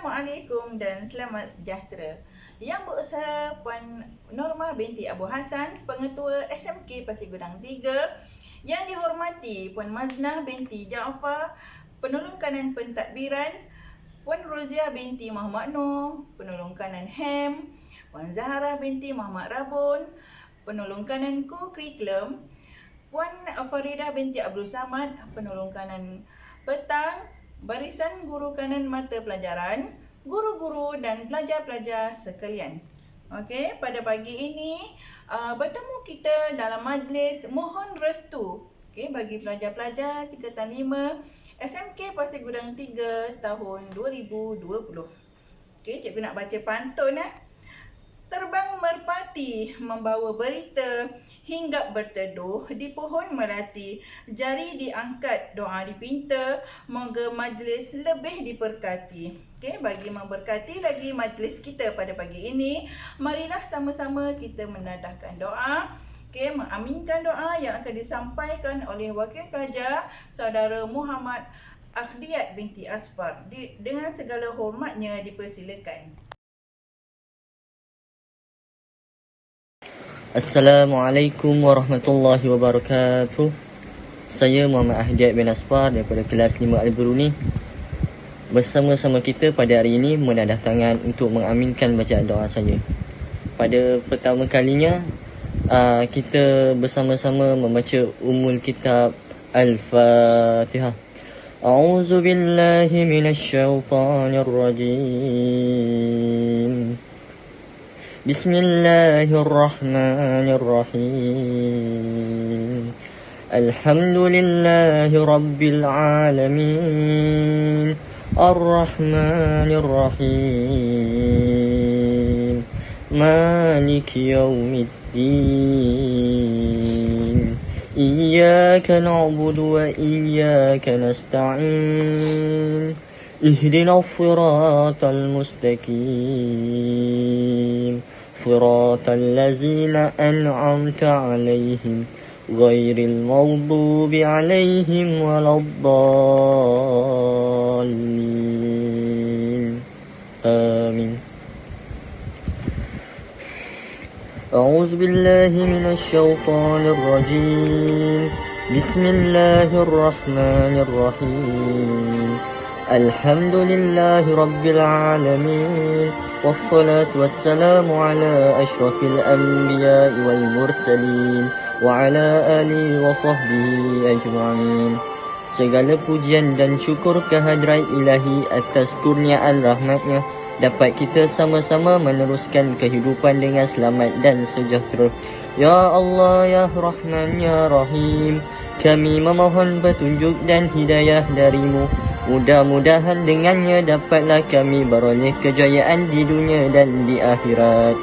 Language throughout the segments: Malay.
Assalamualaikum dan selamat sejahtera. Yang berusaha Puan Norma binti Abu Hassan, Pengetua SMK Pasir Gudang 3. Yang dihormati Puan Maznah binti Jaafar, Penolong Kanan Pentadbiran, Puan Roziah binti Muhammad Noor, Penolong Kanan HEM, Puan Zahara binti Muhammad Rabun, Penolong Kanan Co-Curriculum, Puan Faridah binti Abdul Samad, Penolong Kanan Petang, Barisan Guru Kanan Mata Pelajaran, guru-guru dan pelajar-pelajar sekalian. Okey, pada pagi ini bertemu kita dalam majlis mohon restu bagi pelajar-pelajar tingkatan 5 SMK Pasir Gudang 3 tahun 2020. Cikgu nak baca pantun. Terbang merpati membawa berita, hinggap berteduh di pohon melati, jari diangkat, doa dipinta, moga majlis lebih diberkati. Bagi memberkati lagi majlis kita pada pagi ini, marilah sama-sama kita menadahkan doa, mengaminkan doa yang akan disampaikan oleh wakil pelajar saudara Muhammad Akhdiyat binti Asfar. Dengan segala hormatnya dipersilakan. Assalamualaikum warahmatullahi wabarakatuh. Saya Muhammad Ahjad bin Asfar daripada kelas 5 Al-Bruni. Bersama-sama kita pada hari ini menadah tangan untuk mengaminkan bacaan doa saya. Pada pertama kalinya kita bersama-sama membaca Ummul Kitab Al-Fatihah. A'udzu billahi minasyaitonir rajim. Bismillahirrahmanirrahim. Alhamdulillahi rabbil alamin. Ar-Rahmanir-Rahim. Maliki yaumiddin. Iyyaka na'budu wa iyyaka nasta'in. Ihdinas siratal mustaqim. Siratal ladzina an'amta 'alaihim ghairil maghdubi 'alaihim waladdallin. Amin. A'udzu billahi minasy syaithanir rajim. Bismillahirrahmanirrahim. Alhamdulillahi rabbil alamin. Wassalatu wassalamu ala asyrafil anbiya'i wal mursalin wa ala alihi wa sahbihi ajma'in. Segala pujian dan syukur kehadrat ilahi atas kurniaan rahmatnya dapat kita sama-sama meneruskan kehidupan dengan selamat dan sejahtera. Ya Allah, Ya Rahman, Ya Rahim, kami memohon petunjuk dan hidayah darimu. Mudah-mudahan dengannya dapatlah kami beroleh kejayaan di dunia dan di akhirat.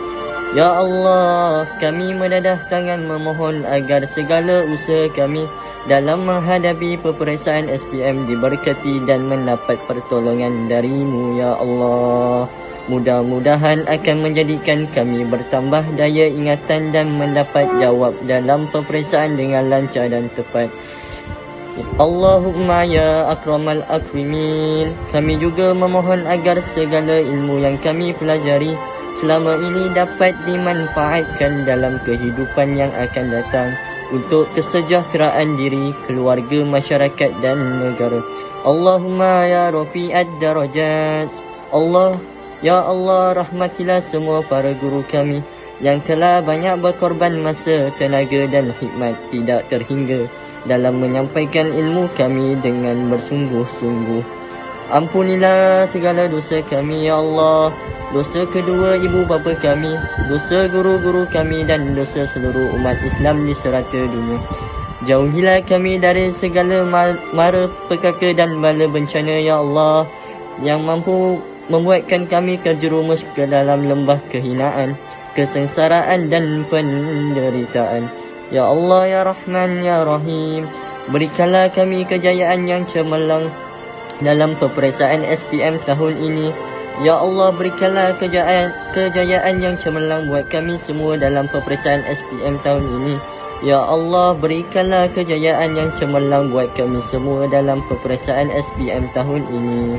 Ya Allah, kami menadah tangan memohon agar segala usaha kami dalam menghadapi peperiksaan SPM diberkati dan mendapat pertolongan darimu, Ya Allah. Mudah-mudahan akan menjadikan kami bertambah daya ingatan dan mendapat jawab dalam peperiksaan dengan lancar dan tepat. Allahumma ya akramal akrimin. Kami juga memohon agar segala ilmu yang kami pelajari selama ini dapat dimanfaatkan dalam kehidupan yang akan datang untuk kesejahteraan diri, keluarga, masyarakat dan negara. Allahumma ya rafi'ad darajat. Ya Allah, rahmatilah semua para guru kami yang telah banyak berkorban masa, tenaga dan khidmat tidak terhingga dalam menyampaikan ilmu kami dengan bersungguh-sungguh. Ampunilah segala dosa kami, Ya Allah, dosa kedua ibu bapa kami, dosa guru-guru kami dan dosa seluruh umat Islam di serata dunia. Jauhilah kami dari segala mara petaka dan bala bencana, Ya Allah, yang mampu membuatkan kami terjerumus ke dalam lembah kehinaan, kesengsaraan dan penderitaan. Ya Allah, Ya Rahman, Ya Rahim, berikanlah kami kejayaan yang cemerlang dalam peperiksaan SPM tahun ini. Ya Allah, berikanlah kejayaan yang cemerlang buat kami semua dalam peperiksaan SPM tahun ini. Ya Allah, berikanlah kejayaan yang cemerlang buat kami semua dalam peperiksaan SPM tahun ini.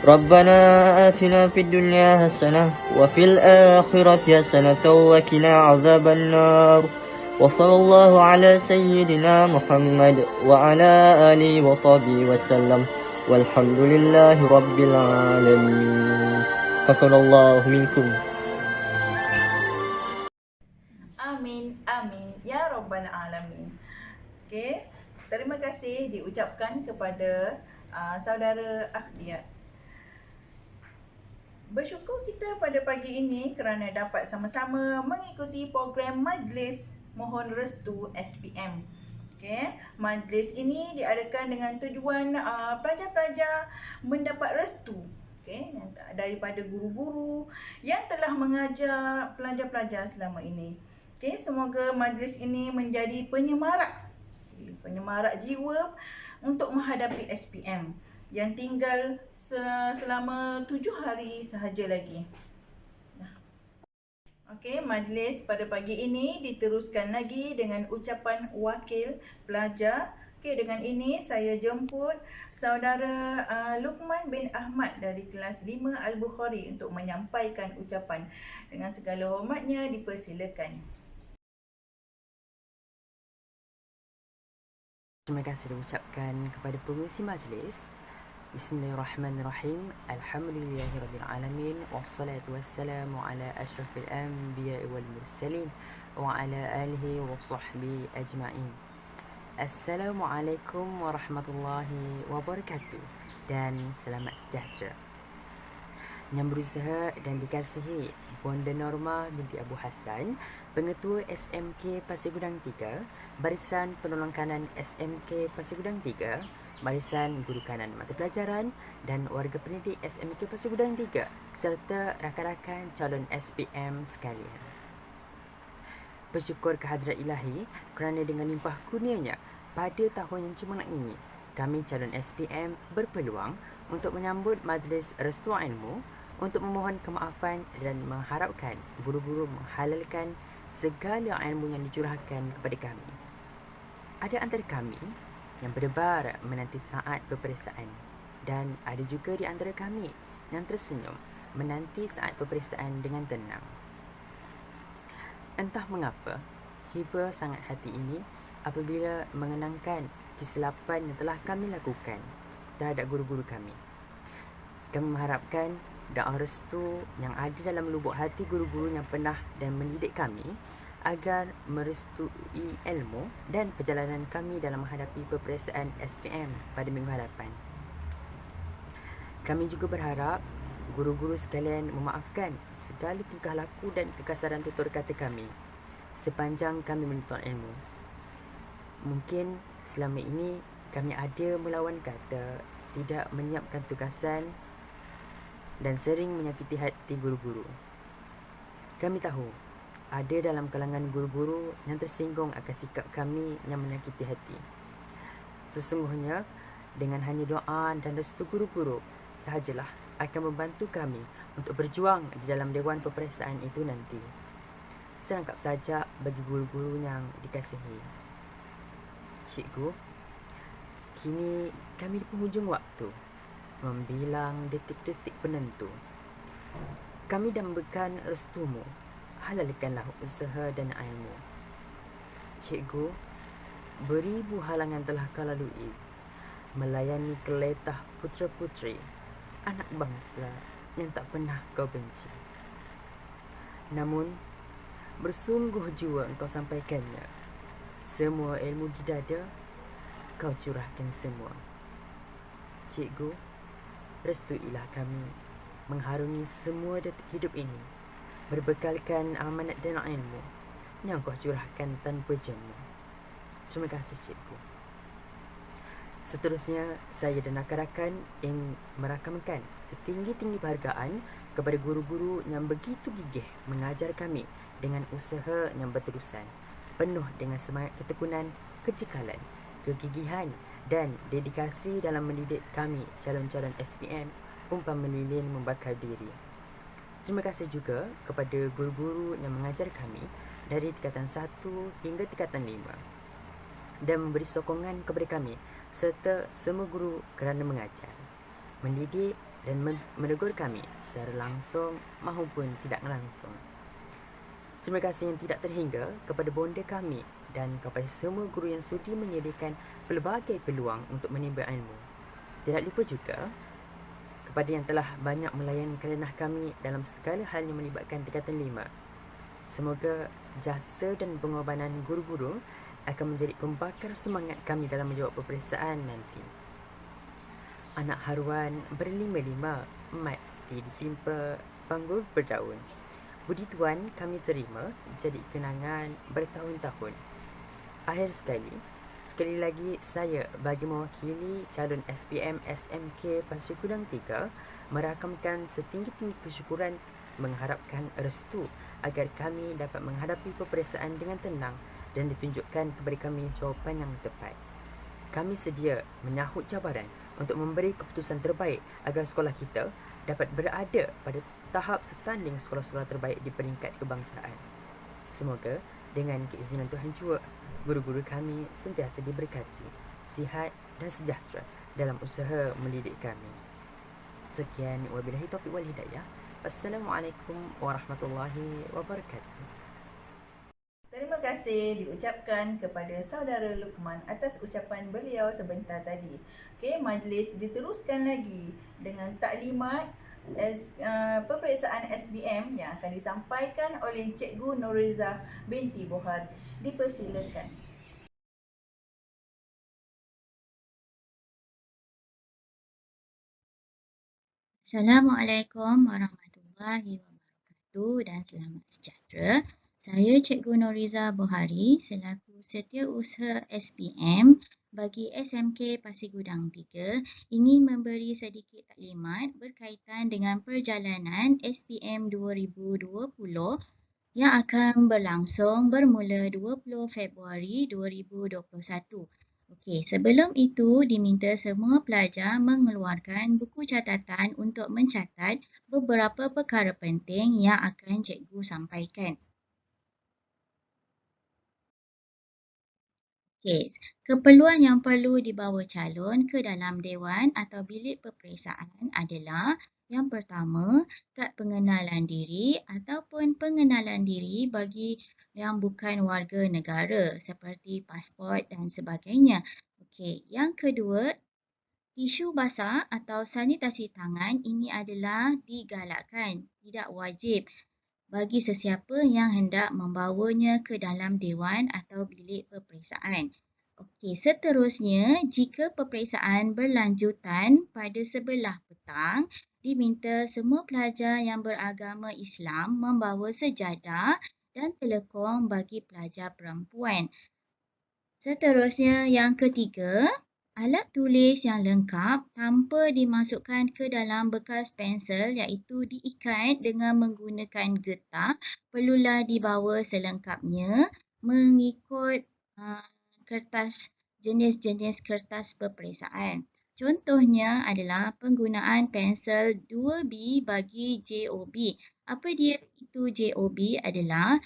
ربنا آتنا في الدنيا حسنة وفي الآخرة حسنة وقنا عذاب النار وصلى الله على سيدنا محمد وعلى آله وصحبه وسلم والحمد لله رب العالمين. تقبل الله منكم. Amin, amin, ya Rabbal Alamin. Okey, terima kasih diucapkan kepada saudara Akhdiyat. Bersyukur kita pada pagi ini kerana dapat sama-sama mengikuti program Majlis Mohon Restu SPM. Okey, majlis ini diadakan dengan tujuan pelajar-pelajar mendapat restu, okey, daripada guru-guru yang telah mengajar pelajar-pelajar selama ini. Okey, semoga majlis ini menjadi penyemarak jiwa untuk menghadapi SPM yang tinggal selama 7 hari sahaja lagi. Okey, majlis pada pagi ini diteruskan lagi dengan ucapan wakil pelajar. Okey, dengan ini saya jemput saudara Luqman bin Ahmad dari kelas 5 Al-Bukhari untuk menyampaikan ucapan. Dengan segala hormatnya dipersilakan. Terima kasih diucapkan kepada pengurusi majlis. Bismillahirrahmanirrahim. Alhamdulillahirabbil alamin wassalatu wassalamu ala asyrafil anbiya'i wal mursalin wa ala alihi wa sahbihi ajma'in. Assalamualaikum warahmatullahi wabarakatuh dan selamat sejahtera. Yang berusaha dan dikasihi Bonda Norma binti Abu Hassan, Pengetua SMK Pasir Gudang 3, Barisan Penolong Kanan SMK Pasir Gudang 3, Barisan Guru Kanan Mata Pelajaran dan warga pendidik SMK Pasir Gudang 3 serta rakan-rakan calon SPM sekalian. Bersyukur kehadrat ilahi kerana dengan limpah kurnianya pada tahun yang cemerlang ini, kami calon SPM berpeluang untuk menyambut majlis restu ilmu untuk memohon kemaafan dan mengharapkan guru-guru menghalalkan segala ilmu yang dicurahkan kepada kami. Ada antara kami yang berdebar menanti saat peperiksaan dan ada juga di antara kami yang tersenyum menanti saat peperiksaan dengan tenang. Entah mengapa, hibur sangat hati ini apabila mengenangkan kesilapan yang telah kami lakukan terhadap guru-guru kami. Kami mengharapkan doa restu yang ada dalam lubuk hati guru-guru yang pernah dan mendidik kami agar merestui ilmu dan perjalanan kami dalam menghadapi peperiksaan SPM pada minggu hadapan. Kami juga berharap guru-guru sekalian memaafkan segala tingkah laku dan kekasaran tutur kata kami sepanjang kami menuntut ilmu. Mungkin selama ini kami ada melawan kata, tidak menyiapkan tugasan dan sering menyakiti hati guru-guru. Kami tahu ada dalam kalangan guru-guru yang tersinggung akan sikap kami yang menyakiti hati. Sesungguhnya dengan hanya doa dan restu guru-guru sahajalah akan membantu kami untuk berjuang di dalam dewan peperiksaan itu nanti. Serangkap saja bagi guru-guru yang dikasihi. Cikgu, kini kami di penghujung waktu membilang detik-detik penentu. Kami dambakan restumu, halalkanlah usaha dan ilmu. Cikgu, beribu halangan telah kau lalui melayani keletah putera-puteri anak bangsa yang tak pernah kau benci. Namun bersungguh jua engkau sampaikannya. Semua ilmu di dada kau curahkan semua. Cikgu, restuilah kami mengharungi semua detik hidup ini berbekalkan amanat dan ilmu yang kau curahkan tanpa jemu. Terima kasih cikgu. Seterusnya, saya dan rakan-rakan ingin merakamkan setinggi-tinggi penghargaan kepada guru-guru yang begitu gigih mengajar kami dengan usaha yang berterusan, penuh dengan semangat ketekunan, kecekalan, kegigihan dan dedikasi dalam mendidik kami calon-calon SPM umpama lilin membakar diri. Terima kasih juga kepada guru-guru yang mengajar kami dari tingkatan 1 hingga tingkatan 5 dan memberi sokongan kepada kami serta semua guru kerana mengajar, mendidik dan menegur kami secara langsung maupun tidak langsung. Terima kasih yang tidak terhingga kepada bonda kami dan kepada semua guru yang sudi menyediakan pelbagai peluang untuk menimba ilmu. Tidak lupa juga kepada yang telah banyak melayan kerenah kami dalam segala hal yang melibatkan tingkatan 5. Semoga jasa dan pengorbanan guru-guru akan menjadi pembakar semangat kami dalam menjawab peperiksaan nanti. Anak haruan berlima-lima, mati ditimpa panggul berdaun. Budi tuan kami terima jadi kenangan bertahun-tahun. Akhir sekali lagi saya bagi mewakili calon SPM SMK Pasir Gudang 3 merakamkan setinggi-tinggi kesyukuran mengharapkan restu agar kami dapat menghadapi peperiksaan dengan tenang dan ditunjukkan kepada kami jawapan yang tepat. Kami sedia menyahut cabaran untuk memberi keputusan terbaik agar sekolah kita dapat berada pada tahap setanding sekolah-sekolah terbaik di peringkat kebangsaan. Semoga dengan keizinan Tuhan Jua, guru-guru kami sentiasa diberkati, sihat dan sejahtera dalam usaha mendidik kami. Sekian, wabillahi taufiq wal hidayah. Assalamualaikum warahmatullahi wabarakatuh. Terima kasih diucapkan kepada saudara Luqman atas ucapan beliau sebentar tadi. Okey, majlis diteruskan lagi dengan taklimat peperiksaan SBM yang akan disampaikan oleh Cikgu Nuriza binti Bohar. Dipersilakan. Assalamualaikum warahmatullahi wabarakatuh dan selamat sejahtera. Saya Cikgu Noriza Bohari selaku Setiausaha SPM bagi SMK Pasir Gudang 3 ingin memberi sedikit taklimat berkaitan dengan perjalanan SPM 2020 yang akan berlangsung bermula 20 Februari 2021. Okey, sebelum itu diminta semua pelajar mengeluarkan buku catatan untuk mencatat beberapa perkara penting yang akan cikgu sampaikan. Okey, keperluan yang perlu dibawa calon ke dalam dewan atau bilik peperiksaan adalah yang pertama, kad pengenalan diri ataupun pengenalan diri bagi yang bukan warga negara seperti pasport dan sebagainya. Okey, yang kedua, tisu basah atau sanitasi tangan ini adalah digalakkan, tidak wajib bagi sesiapa yang hendak membawanya ke dalam dewan atau bilik peperiksaan. Okey, seterusnya, jika peperiksaan berlanjutan pada sebelah petang, diminta semua pelajar yang beragama Islam membawa sejadah dan telekong bagi pelajar perempuan. Seterusnya, yang ketiga, alat tulis yang lengkap tanpa dimasukkan ke dalam bekas pensel iaitu diikat dengan menggunakan getah perlulah dibawa selengkapnya mengikut kertas jenis-jenis kertas peperiksaan. Contohnya adalah penggunaan pensel 2B bagi JOB. Apa dia itu JOB adalah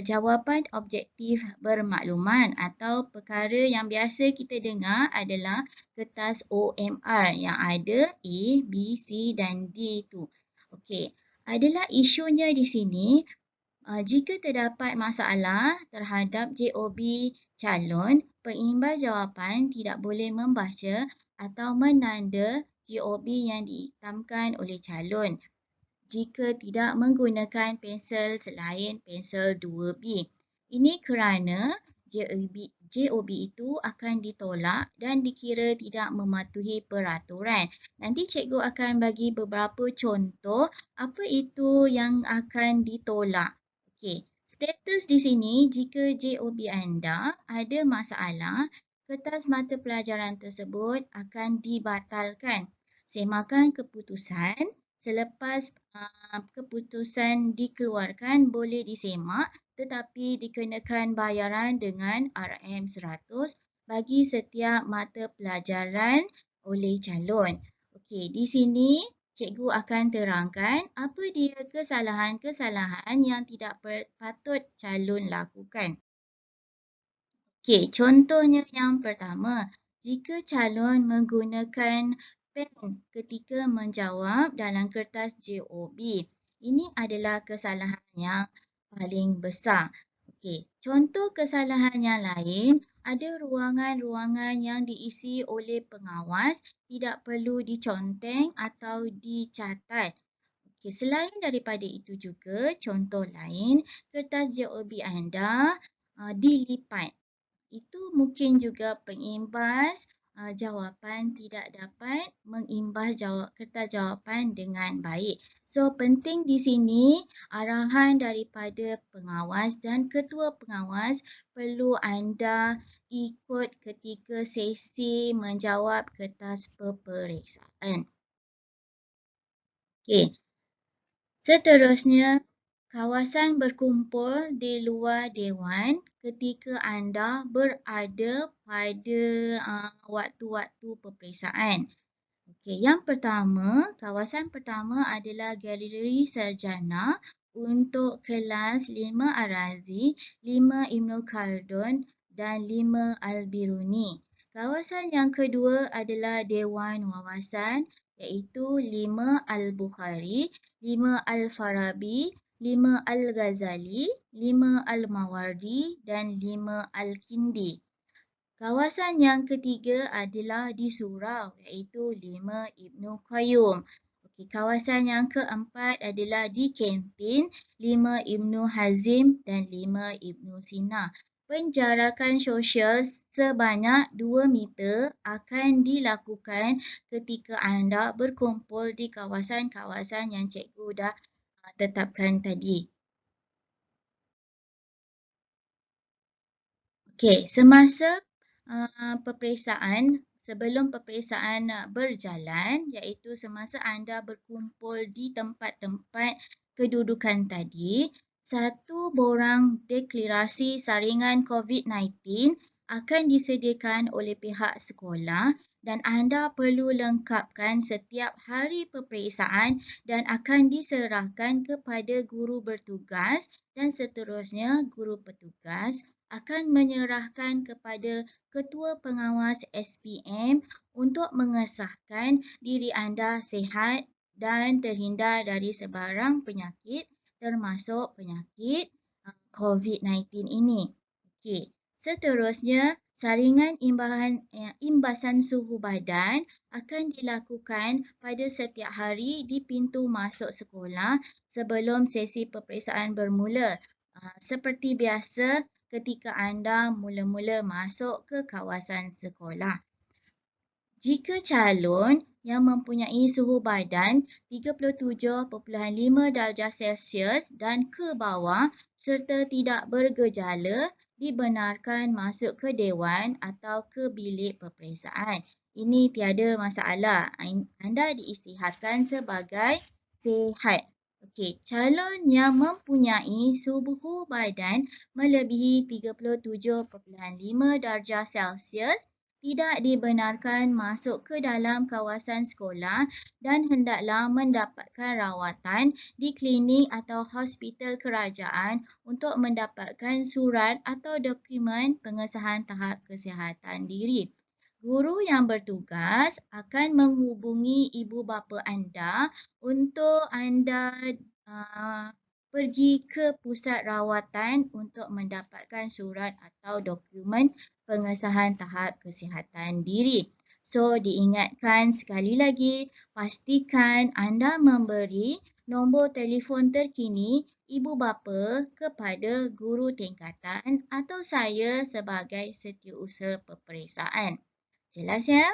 jawapan objektif bermakluman atau perkara yang biasa kita dengar adalah kertas OMR yang ada A, B, C dan D tu. Okey, adalah isunya di sini jika terdapat masalah terhadap JOB calon, pengimbas jawapan tidak boleh membaca atau menanda JOB yang dihitamkan oleh calon jika tidak menggunakan pensel selain pensel 2B. Ini kerana JOB itu akan ditolak dan dikira tidak mematuhi peraturan. Nanti cikgu akan bagi beberapa contoh apa itu yang akan ditolak. Okey, status di sini jika JOB anda ada masalah, kertas mata pelajaran tersebut akan dibatalkan. Semakan keputusan selepas keputusan dikeluarkan boleh disemak tetapi dikenakan bayaran dengan RM100 bagi setiap mata pelajaran oleh calon. Okey, di sini cikgu akan terangkan apa dia kesalahan-kesalahan yang tidak patut calon lakukan. Okey, contohnya yang pertama, jika calon menggunakan pen ketika menjawab dalam kertas JOB. Ini adalah kesalahan yang paling besar. Okey, contoh kesalahan yang lain, ada ruangan-ruangan yang diisi oleh pengawas tidak perlu diconteng atau dicatat. Okey, selain daripada itu juga, contoh lain, kertas JOB anda dilipat. Itu mungkin juga pengimbas jawapan tidak dapat mengimbas kertas jawapan dengan baik. So, penting di sini arahan daripada pengawas dan ketua pengawas perlu anda ikut ketika sesi menjawab kertas peperiksaan. Okey. Seterusnya, kawasan berkumpul di luar dewan ketika anda berada pada waktu-waktu peperiksaan. Okey, yang pertama, kawasan pertama adalah galeri sarjana untuk kelas 5 Ar-Razi, 5 Ibnu Khaldun dan 5 Al-Biruni. Kawasan yang kedua adalah Dewan Wawasan iaitu 5 Al-Bukhari, 5 Al-Farabi, 5 Al-Ghazali, 5 Al-Mawardi dan 5 Al-Kindi. Kawasan yang ketiga adalah di surau iaitu 5 Ibnu Qayyum. Okey, kawasan yang keempat adalah di kantin 5 Ibnu Hazim dan 5 Ibnu Sina. Penjarakan sosial sebanyak 2 meter akan dilakukan ketika anda berkumpul di kawasan-kawasan yang cikgu dah tetapkan tadi. Okey, semasa peperiksaan, sebelum peperiksaan berjalan, iaitu semasa anda berkumpul di tempat-tempat kedudukan tadi, satu borang deklarasi saringan COVID-19 akan disediakan oleh pihak sekolah dan anda perlu lengkapkan setiap hari peperiksaan dan akan diserahkan kepada guru bertugas dan seterusnya guru petugas akan menyerahkan kepada ketua pengawas SPM untuk mengesahkan diri anda sihat dan terhindar dari sebarang penyakit termasuk penyakit COVID-19 ini. Okey, seterusnya saringan imbasan suhu badan akan dilakukan pada setiap hari di pintu masuk sekolah sebelum sesi peperiksaan bermula. Seperti biasa ketika anda mula-mula masuk ke kawasan sekolah. Jika calon yang mempunyai suhu badan 37.5 darjah Celsius dan ke bawah serta tidak bergejala dibenarkan masuk ke dewan atau ke bilik peperiksaan. Ini tiada masalah. Anda diisytiharkan sebagai sihat. Okey, calon yang mempunyai suhu badan melebihi 37.5 darjah Celsius tidak dibenarkan masuk ke dalam kawasan sekolah dan hendaklah mendapatkan rawatan di klinik atau hospital kerajaan untuk mendapatkan surat atau dokumen pengesahan tahap kesihatan diri. Guru yang bertugas akan menghubungi ibu bapa anda untuk anda pergi ke pusat rawatan untuk mendapatkan surat atau dokumen pengesahan tahap kesihatan diri. So, diingatkan sekali lagi, pastikan anda memberi nombor telefon terkini ibu bapa kepada guru tingkatan atau saya sebagai setiausaha peperiksaan. Jelas ya?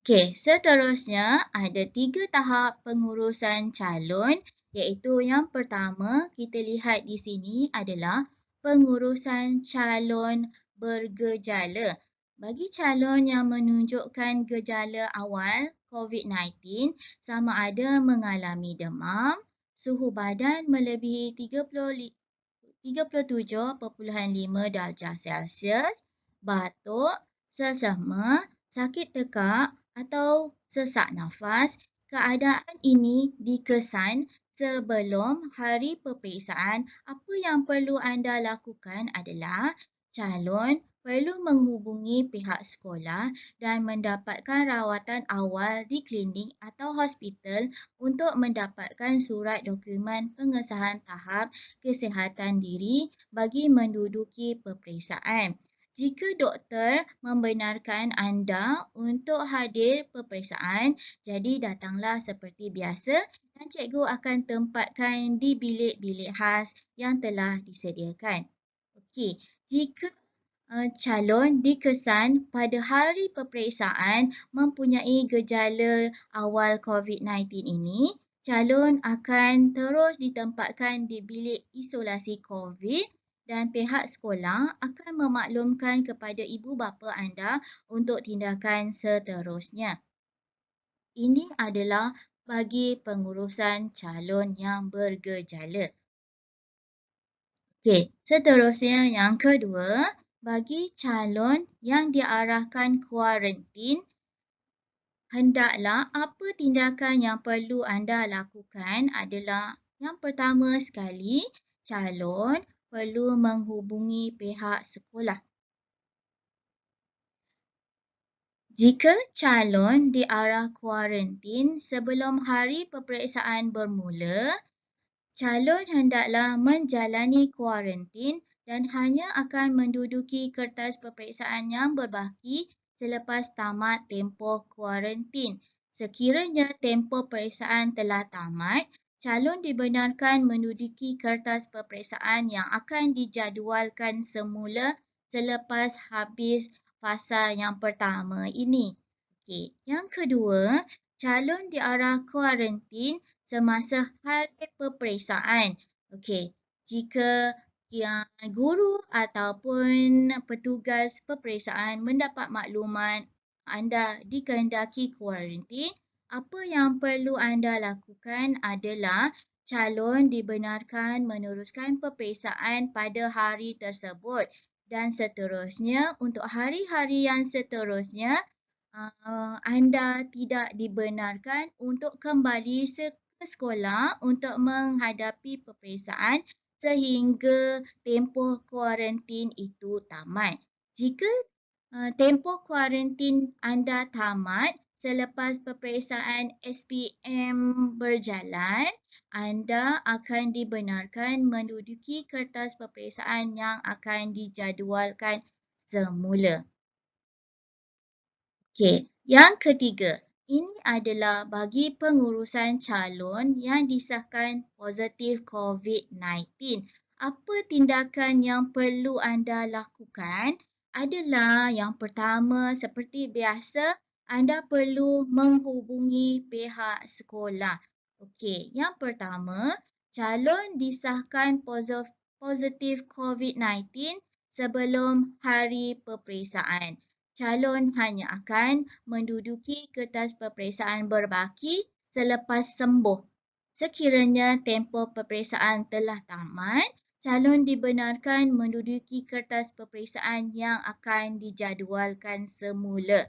Okey, seterusnya ada 3 tahap pengurusan calon iaitu yang pertama kita lihat di sini adalah pengurusan calon bergejala. Bagi calon yang menunjukkan gejala awal COVID-19 sama ada mengalami demam, suhu badan melebihi 37.5 darjah Celsius, batuk, selsema, sakit tekak atau sesak nafas, keadaan ini dikesan sebelum hari peperiksaan. Apa yang perlu anda lakukan adalah calon perlu menghubungi pihak sekolah dan mendapatkan rawatan awal di klinik atau hospital untuk mendapatkan surat dokumen pengesahan tahap kesihatan diri bagi menduduki peperiksaan. Jika doktor membenarkan anda untuk hadir peperiksaan, jadi datanglah seperti biasa dan cikgu akan tempatkan di bilik-bilik khas yang telah disediakan. Okey, jika calon dikesan pada hari peperiksaan mempunyai gejala awal COVID-19 ini, calon akan terus ditempatkan di bilik isolasi COVID dan pihak sekolah akan memaklumkan kepada ibu bapa anda untuk tindakan seterusnya. Ini adalah bagi pengurusan calon yang bergejala. Okey, seterusnya yang kedua, bagi calon yang diarahkan kuarantin, hendaklah apa tindakan yang perlu anda lakukan adalah yang pertama sekali, calon perlu menghubungi pihak sekolah. Jika calon diarah kuarantin sebelum hari peperiksaan bermula, calon hendaklah menjalani kuarantin dan hanya akan menduduki kertas peperiksaan yang berbaki selepas tamat tempoh kuarantin. Sekiranya tempoh peperiksaan telah tamat, calon dibenarkan menduduki kertas peperiksaan yang akan dijadualkan semula selepas habis fasa yang pertama ini. Okey, yang kedua, calon diarah kuarantin semasa hari peperiksaan. Okey, jika guru ataupun petugas peperiksaan mendapat maklumat anda dikehendaki kuarantin, apa yang perlu anda lakukan adalah calon dibenarkan meneruskan peperiksaan pada hari tersebut dan seterusnya untuk hari-hari yang seterusnya anda tidak dibenarkan untuk kembali ke sekolah untuk menghadapi peperiksaan sehingga tempoh kuarantin itu tamat. Jika tempoh kuarantin anda tamat selepas peperiksaan SPM berjalan, anda akan dibenarkan menduduki kertas peperiksaan yang akan dijadualkan semula. Okey, yang ketiga, ini adalah bagi pengurusan calon yang disahkan positif COVID-19. Apa tindakan yang perlu anda lakukan adalah yang pertama, seperti biasa, anda perlu menghubungi pihak sekolah. Okey, yang pertama, calon disahkan positif COVID-19 sebelum hari peperiksaan. Calon hanya akan menduduki kertas peperiksaan berbaki selepas sembuh. Sekiranya tempoh peperiksaan telah tamat, calon dibenarkan menduduki kertas peperiksaan yang akan dijadualkan semula.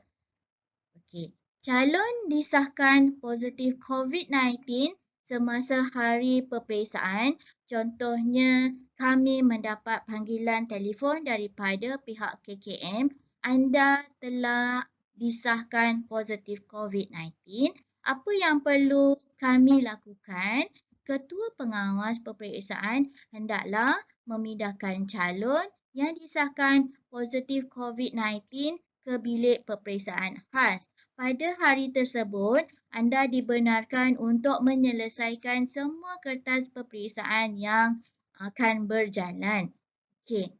Okey, calon disahkan positif COVID-19 semasa hari peperiksaan. Contohnya, kami mendapat panggilan telefon daripada pihak KKM. Anda telah disahkan positif COVID-19. Apa yang perlu kami lakukan? Ketua pengawas peperiksaan hendaklah memindahkan calon yang disahkan positif COVID-19 ke bilik peperiksaan khas. Pada hari tersebut, anda dibenarkan untuk menyelesaikan semua kertas peperiksaan yang akan berjalan. Okey.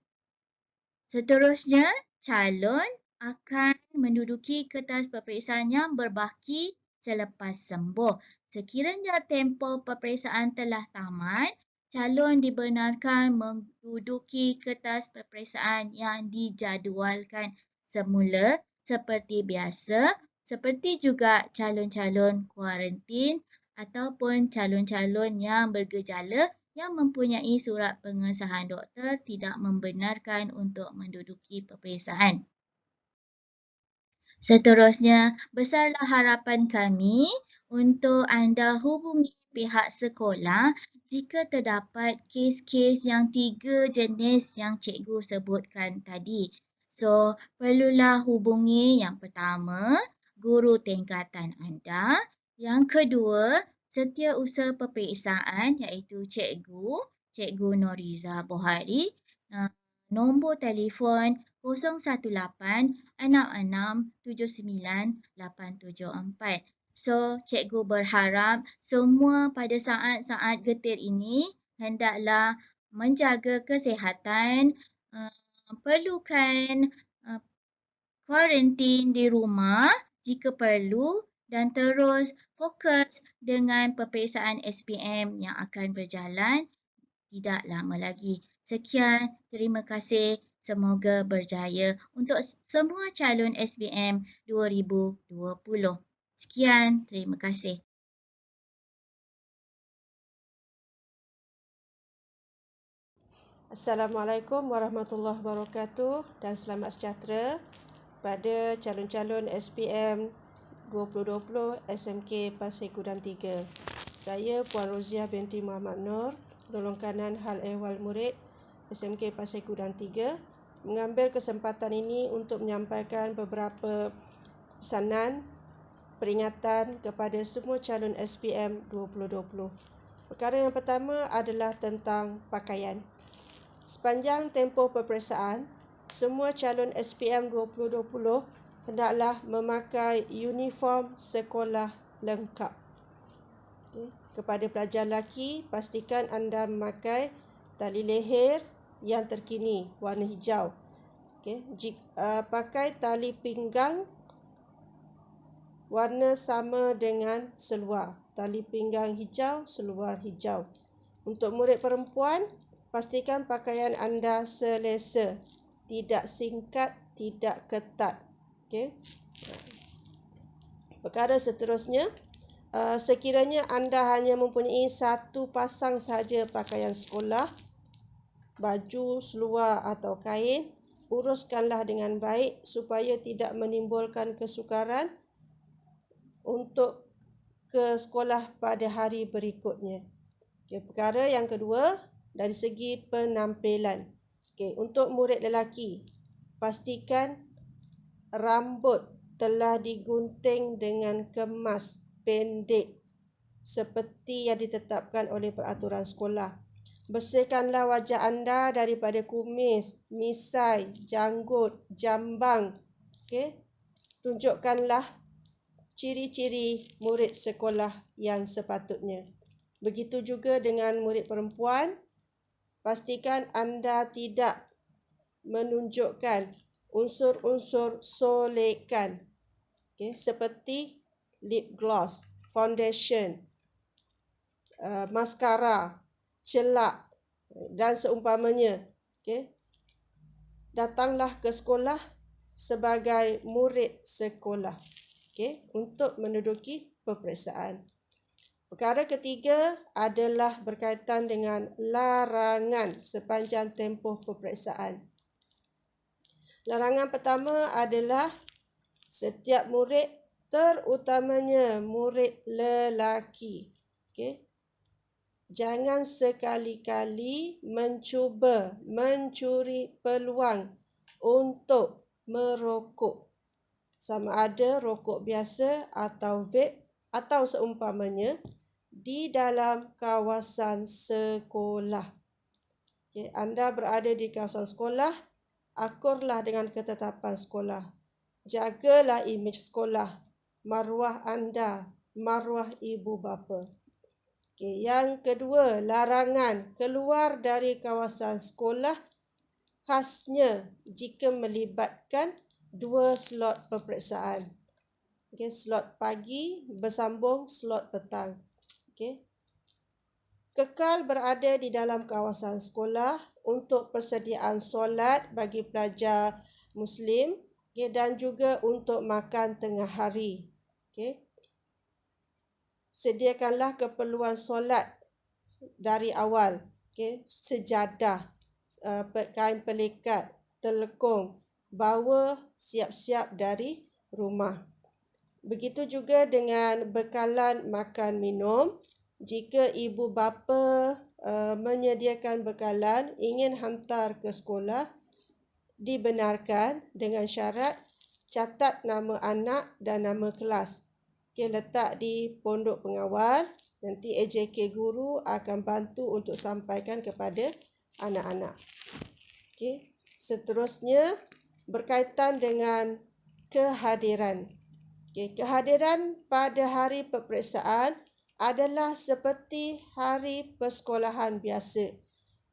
Seterusnya, calon akan menduduki kertas peperiksaan yang berbaki selepas sembuh. Sekiranya tempoh peperiksaan telah tamat, calon dibenarkan menduduki kertas peperiksaan yang dijadualkan semula seperti biasa, seperti juga calon-calon kuarantin ataupun calon-calon yang bergejala yang mempunyai surat pengesahan doktor tidak membenarkan untuk menduduki peperiksaan. Seterusnya, besarlah harapan kami untuk anda hubungi pihak sekolah jika terdapat kes-kes yang 3 jenis yang cikgu sebutkan tadi. So, perlulah hubungi yang pertama, guru tingkatan anda. Yang kedua, setiausaha peperiksaan iaitu Cikgu Noriza Bohari. Nombor telefon 018-6679-874. So, cikgu berharap semua pada saat-saat getir ini hendaklah menjaga kesihatan, perlukan kuarantin di rumah jika perlu dan terus fokus dengan peperiksaan SPM yang akan berjalan tidak lama lagi. Sekian, terima kasih. Semoga berjaya untuk semua calon SPM 2020. Sekian, terima kasih. Assalamualaikum warahmatullahi wabarakatuh dan selamat sejahtera pada calon-calon SPM 2020 SMK Pasir Gudang 3. Saya Puan Roziah binti Muhammad Nur, penolong kanan hal ehwal murid SMK Pasir Gudang 3, mengambil kesempatan ini untuk menyampaikan beberapa pesanan peringatan kepada semua calon SPM 2020. Perkara yang pertama adalah tentang pakaian. Sepanjang tempoh peperiksaan, semua calon SPM 2020 hendaklah memakai uniform sekolah lengkap. Kepada pelajar lelaki, pastikan anda memakai tali leher yang terkini warna hijau. Pakai tali pinggang warna sama dengan seluar. Tali pinggang hijau, seluar hijau. Untuk murid perempuan, pastikan pakaian anda selesa, tidak singkat, tidak ketat. Perkara seterusnya, sekiranya anda hanya mempunyai satu pasang sahaja pakaian sekolah, baju, seluar atau kain, uruskanlah dengan baik supaya tidak menimbulkan kesukaran untuk ke sekolah pada hari berikutnya. Perkara yang kedua, dari segi penampilan. Untuk murid lelaki, pastikan rambut telah digunting dengan kemas pendek seperti yang ditetapkan oleh peraturan sekolah. Bersihkanlah wajah anda daripada kumis, misai, janggut, jambang. Tunjukkanlah ciri-ciri murid sekolah yang sepatutnya. Begitu juga dengan murid perempuan, pastikan anda tidak menunjukkan unsur-unsur solekan seperti lip gloss, foundation, maskara, celak dan seumpamanya. Datanglah ke sekolah sebagai murid sekolah untuk menduduki peperiksaan. Perkara ketiga adalah berkaitan dengan larangan sepanjang tempoh peperiksaan. Larangan pertama adalah setiap murid, terutamanya murid lelaki, jangan sekali-kali mencuba mencuri peluang untuk merokok. Sama ada rokok biasa atau vape atau seumpamanya di dalam kawasan sekolah. Anda berada di kawasan sekolah, akurlah dengan ketetapan sekolah. Jagalah imej sekolah, maruah anda, maruah ibu bapa. Yang kedua, larangan keluar dari kawasan sekolah khasnya jika melibatkan 2 slot peperiksaan. Slot pagi bersambung slot petang. Kekal berada di dalam kawasan sekolah untuk persediaan solat bagi pelajar Muslim dan juga untuk makan tengah hari. Sediakanlah keperluan solat dari awal. Sejadah, kain pelikat, telekung, bawa siap-siap dari rumah. Begitu juga dengan bekalan makan minum. Jika ibu bapa menyediakan bekalan, ingin hantar ke sekolah, dibenarkan dengan syarat catat nama anak dan nama kelas. Okey, letak di pondok pengawal. Nanti AJK guru akan bantu untuk sampaikan kepada anak-anak. Okey, seterusnya berkaitan dengan kehadiran. Okey, kehadiran pada hari peperiksaan adalah seperti hari persekolahan biasa.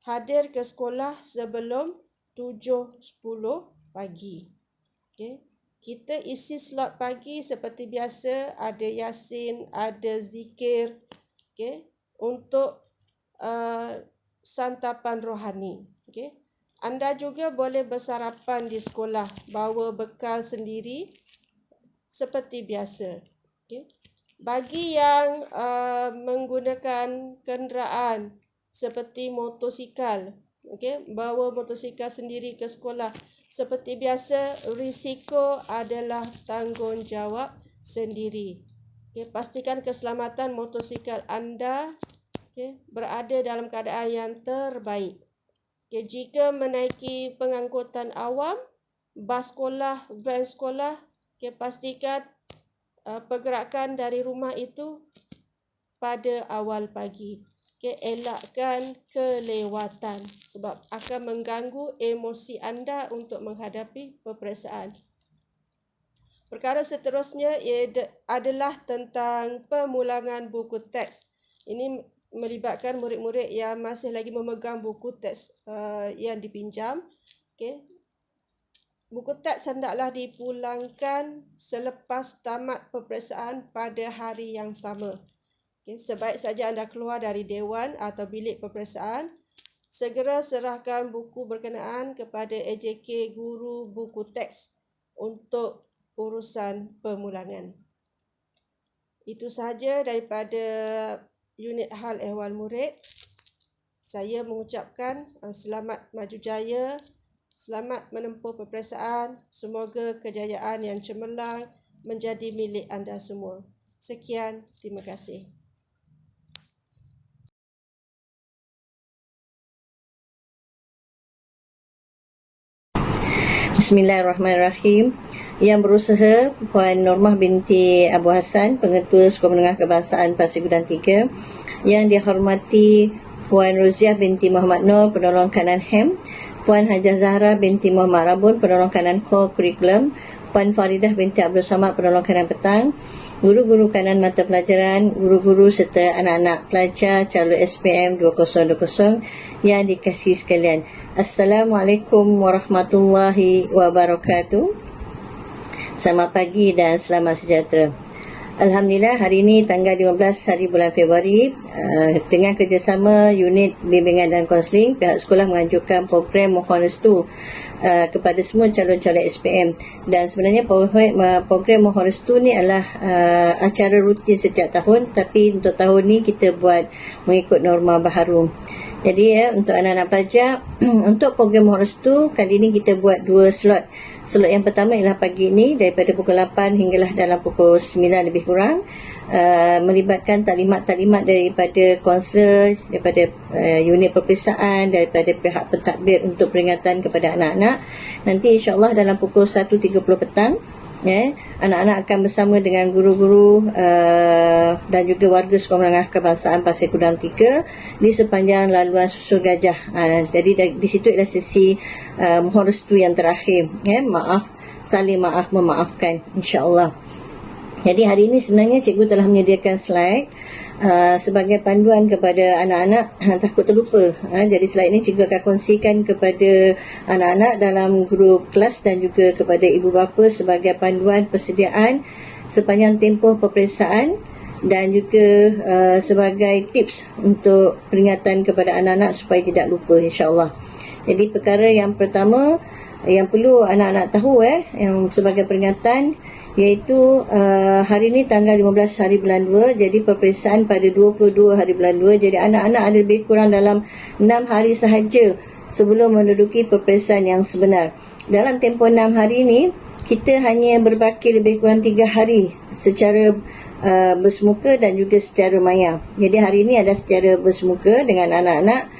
Hadir ke sekolah sebelum 7.10 pagi. Okey, kita isi slot pagi seperti biasa, ada yasin, ada zikir, okey, untuk santapan rohani. Okey, anda juga boleh bersarapan di sekolah, bawa bekal sendiri seperti biasa. Okey, bagi yang menggunakan kenderaan seperti motosikal, okey, bawa motosikal sendiri ke sekolah seperti biasa, risiko adalah tanggungjawab sendiri. Okey, pastikan keselamatan motosikal anda, okey, berada dalam keadaan yang terbaik. Okey, jika menaiki pengangkutan awam, bas sekolah, van sekolah, okey, pastikan pergerakan dari rumah itu pada awal pagi. Okey, elakkan kelewatan sebab akan mengganggu emosi anda untuk menghadapi peperiksaan. Perkara seterusnya adalah tentang pemulangan buku teks. Ini melibatkan murid-murid yang masih lagi memegang buku teks yang dipinjam. Okey, buku teks hendaklah dipulangkan selepas tamat peperiksaan pada hari yang sama. Okay, sebaik saja anda keluar dari dewan atau bilik peperiksaan, segera serahkan buku berkenaan kepada AJK guru buku teks untuk urusan pemulangan. Itu sahaja daripada unit hal ehwal murid. Saya mengucapkan selamat maju jaya, selamat menempuh peperiksaan. Semoga kejayaan yang cemerlang menjadi milik anda semua. Sekian, terima kasih. Bismillahirrahmanirrahim. Yang berusaha Puan Normah binti Abu Hassan, Pengetua Sekolah Menengah Kebangsaan Pasir Gudang 3. Yang dihormati Puan Roziah binti Muhammad Nur, Penolong Kanan HEM. Puan Hajah Zahra binti Muhammad Rabun, Penolong Kanan Core Curriculum. Puan Faridah binti Abdul Samad, Penolong Kanan Petang. Guru-guru kanan mata pelajaran, guru-guru serta anak-anak pelajar calon SPM 2020 yang dikasihi sekalian. Assalamualaikum warahmatullahi wabarakatuh. Selamat pagi dan selamat sejahtera. Alhamdulillah, hari ini tanggal 15 hari bulan Februari, dengan kerjasama unit bimbingan dan kaunseling, pihak sekolah menganjurkan program mohon restu kepada semua calon-calon SPM. Dan sebenarnya program mohon restu ni adalah acara rutin setiap tahun, tapi untuk tahun ni kita buat mengikut norma baharu. Jadi untuk anak-anak pelajar, untuk program mohon restu kali ini kita buat 2 slot. Slot yang pertama ialah pagi ini daripada pukul 8 hinggalah dalam pukul 9 lebih kurang, melibatkan taklimat-taklimat daripada kaunselor, daripada unit peperiksaan, daripada pihak pentadbir untuk peringatan kepada anak-anak. Nanti insya-Allah dalam pukul 1.30 petang, anak-anak akan bersama dengan guru-guru dan juga warga Sekolah Menengah Kebangsaan Pasir Gudang 3 di sepanjang laluan Susul Gajah. Jadi di situ adalah sesi mohon restu yang terakhir. Saling maaf memaafkan, insya-Allah. Jadi hari ini sebenarnya cikgu telah menyediakan slide sebagai panduan kepada anak-anak, takut terlupa. Jadi slide ini cikgu akan kongsikan kepada anak-anak dalam grup kelas dan juga kepada ibu bapa sebagai panduan persediaan sepanjang tempoh peperiksaan dan juga sebagai tips untuk peringatan kepada anak-anak supaya tidak lupa, insya-Allah. Jadi perkara yang pertama yang perlu anak-anak tahu yang sebagai peringatan, iaitu hari ini tanggal 15 hari bulan 2, jadi peperiksaan pada 22 hari bulan 2. Jadi anak-anak ada lebih kurang dalam 6 hari sahaja sebelum menduduki peperiksaan yang sebenar. Dalam tempoh 6 hari ini, kita hanya berbaki lebih kurang 3 hari secara bersemuka dan juga secara maya. Jadi hari ini ada secara bersemuka dengan anak-anak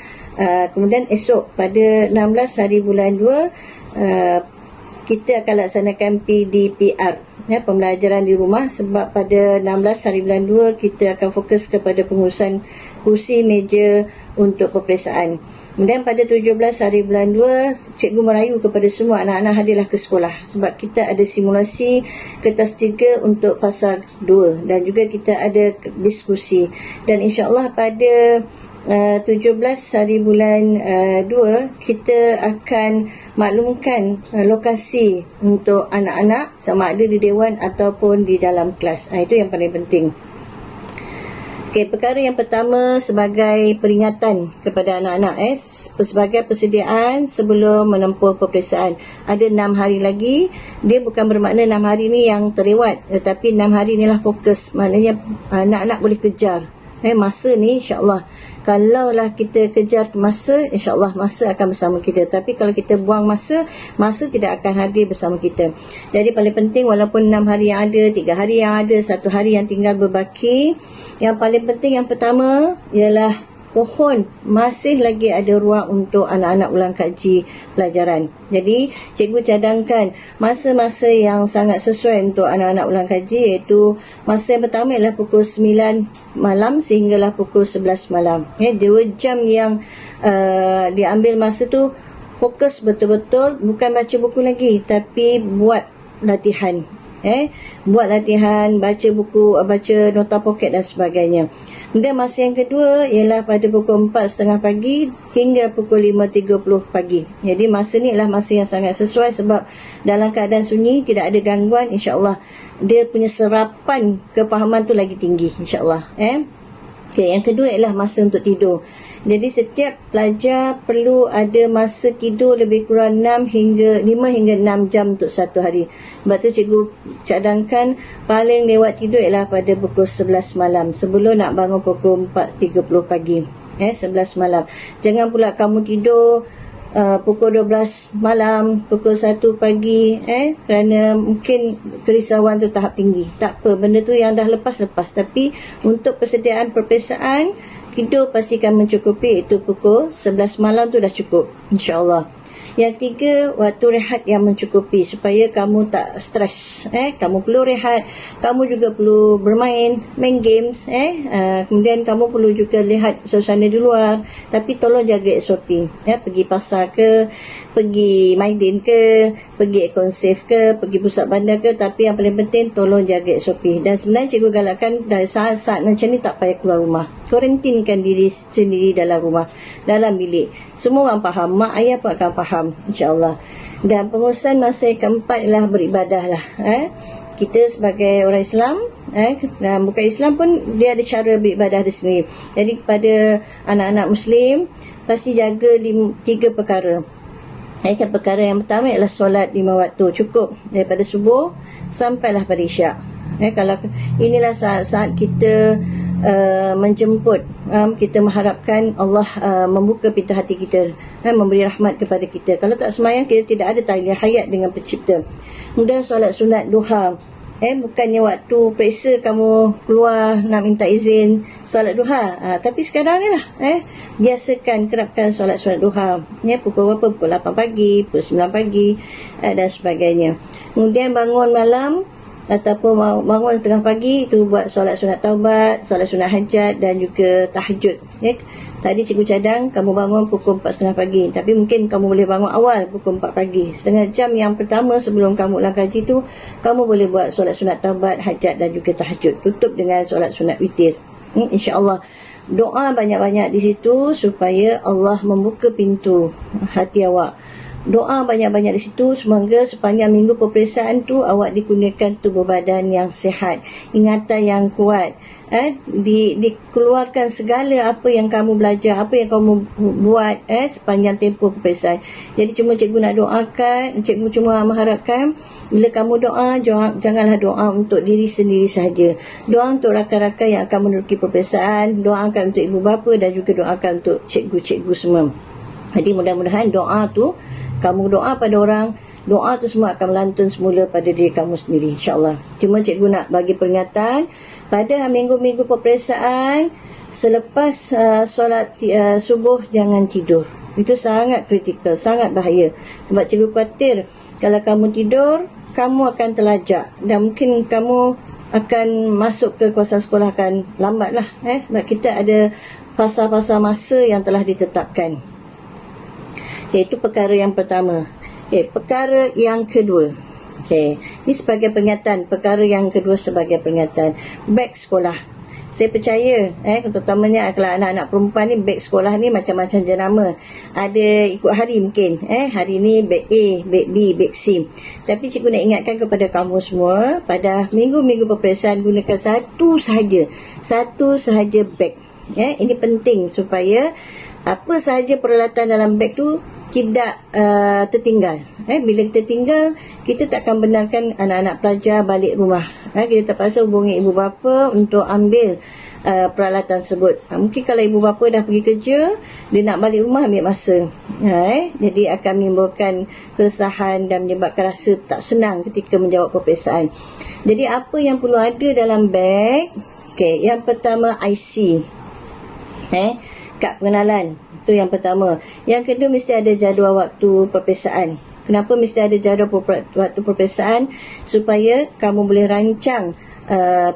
Kemudian esok pada 16 hari bulan 2 kita akan laksanakan PDPR, pembelajaran di rumah, sebab pada 16 hari bulan 2 kita akan fokus kepada pengurusan kursi meja untuk peperiksaan. Kemudian pada 17 hari bulan 2 cikgu merayu kepada semua anak-anak hadirlah ke sekolah, sebab kita ada simulasi kertas 3 untuk fasa 2 dan juga kita ada diskusi. Dan insya-Allah pada 17 hari bulan 2 kita akan maklumkan lokasi untuk anak-anak sama ada di dewan ataupun di dalam kelas. Itu yang paling penting. Okey, perkara yang pertama sebagai peringatan kepada anak-anak sebagai persediaan sebelum menempuh peperiksaan. Ada 6 hari lagi. Dia bukan bermakna 6 hari ni yang terlewat, tetapi 6 hari inilah fokus. Maknanya anak-anak boleh kejar masa ni, insya-Allah. Kalaulah kita kejar masa, insya-Allah masa akan bersama kita. Tapi kalau kita buang masa tidak akan hadir bersama kita. Jadi paling penting, walaupun 6 hari yang ada, 3 hari yang ada, 1 hari yang tinggal berbaki, yang paling penting yang pertama ialah pohon masih lagi ada ruang untuk anak-anak ulang kaji pelajaran. Jadi cikgu cadangkan masa-masa yang sangat sesuai untuk anak-anak ulang kaji, iaitu masa yang pertama ialah pukul 9 malam sehinggalah pukul 11 malam. 2 jam yang diambil masa tu fokus betul-betul, bukan baca buku lagi tapi buat latihan. Buat latihan, baca buku, baca nota poket dan sebagainya. Kemudian masa yang kedua ialah pada pukul 4.30 pagi hingga pukul 5.30 pagi. Jadi masa ni adalah masa yang sangat sesuai sebab dalam keadaan sunyi, tidak ada gangguan, insya-Allah dia punya serapan kefahaman tu lagi tinggi, insya-Allah. Okey, yang kedua ialah masa untuk tidur. Jadi setiap pelajar perlu ada masa tidur lebih kurang 5 hingga 6 jam untuk satu hari. Sebab tu cikgu cadangkan paling lewat tidur ialah pada pukul 11 malam sebelum nak bangun pukul 4.30 pagi. 11 malam. Jangan pula kamu tidur pukul 12 malam, pukul 1 pagi kerana mungkin kerisauan tu tahap tinggi. Tak apa, benda tu yang dah lepas. Tapi untuk persediaan peperiksaan, tidur pastikan mencukupi, itu pukul 11 malam tu dah cukup, insya-Allah. Yang tiga, waktu rehat yang mencukupi supaya kamu tak stres. Kamu perlu rehat, kamu juga perlu bermain, main games. Kemudian kamu perlu juga lihat suasana di luar. Tapi tolong jaga SOP. Pergi pasar ke, pergi Maidin ke, pergi Econsave ke, pergi pusat bandar ke. Tapi yang paling penting, tolong jaga SOP. Dan sebenarnya cikgu galakkan dari saat-saat macam ni tak payah keluar rumah. Kuarantinkan diri sendiri dalam rumah, dalam bilik. Semua orang faham, mak ayah pun akan faham, insya-Allah. Dan pengurusan masa yang keempat ialah beribadah lah. Kita sebagai orang Islam, dan bukan Islam pun dia ada cara beribadah dia sendiri. Jadi kepada anak-anak Muslim, pasti jaga 3 perkara. Perkara yang pertama ialah solat 5 waktu, cukup daripada subuh sampailah pada isyak. Kalau inilah saat-saat kita menjemput, kita mengharapkan Allah membuka pintu hati kita, memberi rahmat kepada kita. Kalau tak sembahyang, kita tidak ada talian hayat dengan pencipta. Kemudian solat sunat duha, bukannya waktu periksa kamu keluar nak minta izin solat duha, tapi sekarang ni lah, biasakan, terapkan solat sunat duha. Pukul berapa? Pukul 8 pagi, pukul 9 pagi dan sebagainya. Kemudian bangun malam ataupun bangun tengah pagi, itu buat solat sunat taubat, solat sunat hajat dan juga tahajud. Tadi cikgu cadang kamu bangun pukul 4.30 pagi, tapi mungkin kamu boleh bangun awal pukul 4 pagi. Setengah jam yang pertama sebelum kamu ulang kaji tu, kamu boleh buat solat sunat taubat, hajat dan juga tahajud. Tutup dengan solat sunat witir. InsyaAllah doa banyak-banyak di situ supaya Allah membuka pintu hati awak. Doa banyak-banyak di situ, semoga sepanjang minggu peperiksaan tu awak dikurniakan tubuh badan yang sihat, ingatan yang kuat, dikeluarkan segala apa yang kamu belajar, apa yang kamu buat sepanjang tempoh peperiksaan. Jadi cuma cikgu nak doakan, cikgu cuma mengharapkan bila kamu doa, janganlah doa untuk diri sendiri sahaja. Doa untuk rakan-rakan yang akan meneruki peperiksaan, doakan untuk ibu bapa dan juga doakan untuk cikgu-cikgu semua. Jadi mudah-mudahan doa tu, kamu doa pada orang, doa tu semua akan melantun semula pada diri kamu sendiri, insya-Allah. Cuma cikgu nak bagi peringatan, pada minggu-minggu peperiksaan, selepas solat subuh jangan tidur. Itu sangat kritikal, sangat bahaya. Sebab cikgu khawatir kalau kamu tidur, kamu akan terlajak dan mungkin kamu akan masuk ke kawasan sekolah akan lambat lah. Sebab kita ada fasa-fasa masa yang telah ditetapkan. Itu perkara yang pertama. Perkara yang kedua. Ini sebagai peringatan. Perkara yang kedua sebagai peringatan. Beg sekolah. Saya percaya, terutamanya kalau anak-anak perempuan ni, beg sekolah ni macam-macam jenama. Ada ikut hari mungkin. Hari ni beg A, beg B, beg C. Tapi cikgu nak ingatkan kepada kamu semua, pada minggu-minggu peperiksaan gunakan satu sahaja beg. Ini penting supaya apa sahaja peralatan dalam beg tu tidak tertinggal. Bila tertinggal, kita tak akan benarkan anak-anak pelajar balik rumah. Kita terpaksa hubungi ibu bapa untuk ambil peralatan tersebut. Mungkin kalau ibu bapa dah pergi kerja, dia nak balik rumah ambil masa. Jadi akan menimbulkan keresahan dan menyebabkan rasa tak senang ketika menjawab peperiksaan. Jadi apa yang perlu ada dalam beg? Yang pertama IC. Kad pengenalan. Itu yang pertama. Yang kedua, mesti ada jadual waktu peperiksaan. Kenapa mesti ada jadual waktu peperiksaan? Supaya kamu boleh rancang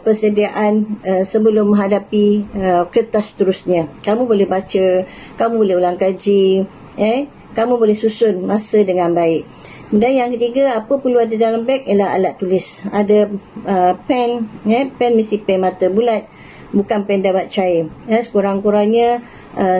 persediaan sebelum menghadapi kertas seterusnya. Kamu boleh baca, kamu boleh ulang kaji, kamu boleh susun masa dengan baik. Kemudian yang ketiga, apa perlu ada dalam beg ialah alat tulis. Ada pen, pen mesti pen mata bulat, bukan pen dabat cair. Sekurang-kurangnya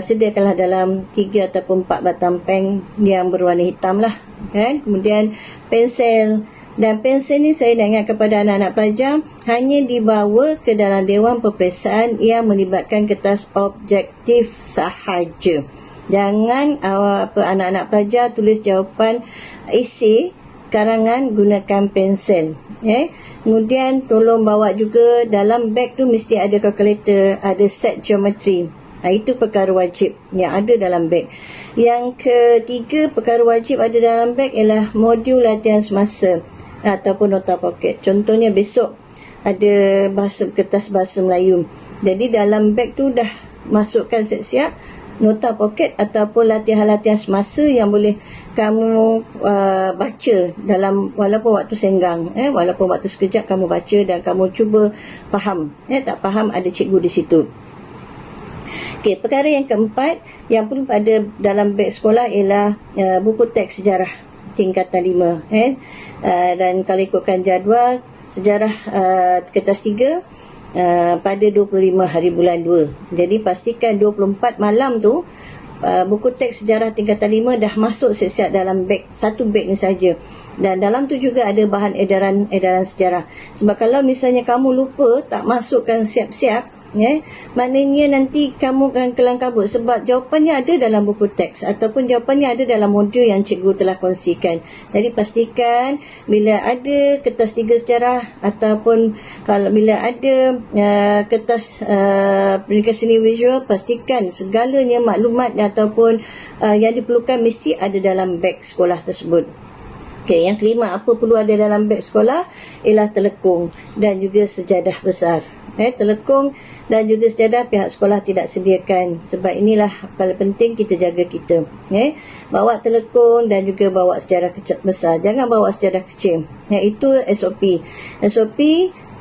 sediakanlah dalam 3 ataupun 4 batang pen yang berwarna hitam lah. Kemudian pensel. Dan pensel ni saya nak ingat kepada anak-anak pelajar, hanya dibawa ke dalam dewan peperiksaan yang melibatkan kertas objektif sahaja. Jangan anak-anak pelajar tulis jawapan esei karangan gunakan pensel. Kemudian tolong bawa juga dalam beg tu mesti ada kalkulator, ada set geometri. Itu perkara wajib yang ada dalam beg. Yang ketiga, perkara wajib ada dalam beg ialah modul latihan semasa ataupun nota poket. Contohnya besok ada kertas bahasa Melayu. Jadi dalam beg tu dah masukkan siap-siap nota poket ataupun latihan-latihan semasa yang boleh kamu baca dalam walaupun waktu senggang, walaupun waktu sekejap kamu baca dan kamu cuba faham. Tak faham, ada cikgu di situ. Perkara yang keempat yang perlu ada dalam beg sekolah ialah buku teks sejarah tingkatan 5. Dan kalau ikutkan jadual sejarah kertas 3 pada 25 hari bulan 2. Jadi pastikan 24 malam tu buku teks sejarah tingkatan 5 dah masuk siap-siap dalam beg, satu beg ni saja. Dan dalam tu juga ada bahan edaran sejarah. Sebab kalau misalnya kamu lupa tak masukkan siap-siap, maknanya nanti kamu akan kelang kabut sebab jawapannya ada dalam buku teks ataupun jawapannya ada dalam modul yang cikgu telah kongsikan. Jadi pastikan bila ada kertas 3 sejarah ataupun kalau bila ada kertas pendidikan seni visual, pastikan segalanya maklumat ataupun yang diperlukan mesti ada dalam beg sekolah tersebut. Yang kelima, apa perlu ada dalam beg sekolah ialah telekung dan juga sejadah besar. Telekung dan juga sejadah pihak sekolah tidak sediakan. Sebab inilah paling penting kita jaga kita. Bawa telekung dan juga bawa sejadah besar. Jangan bawa sejadah kecil. Itu SOP. SOP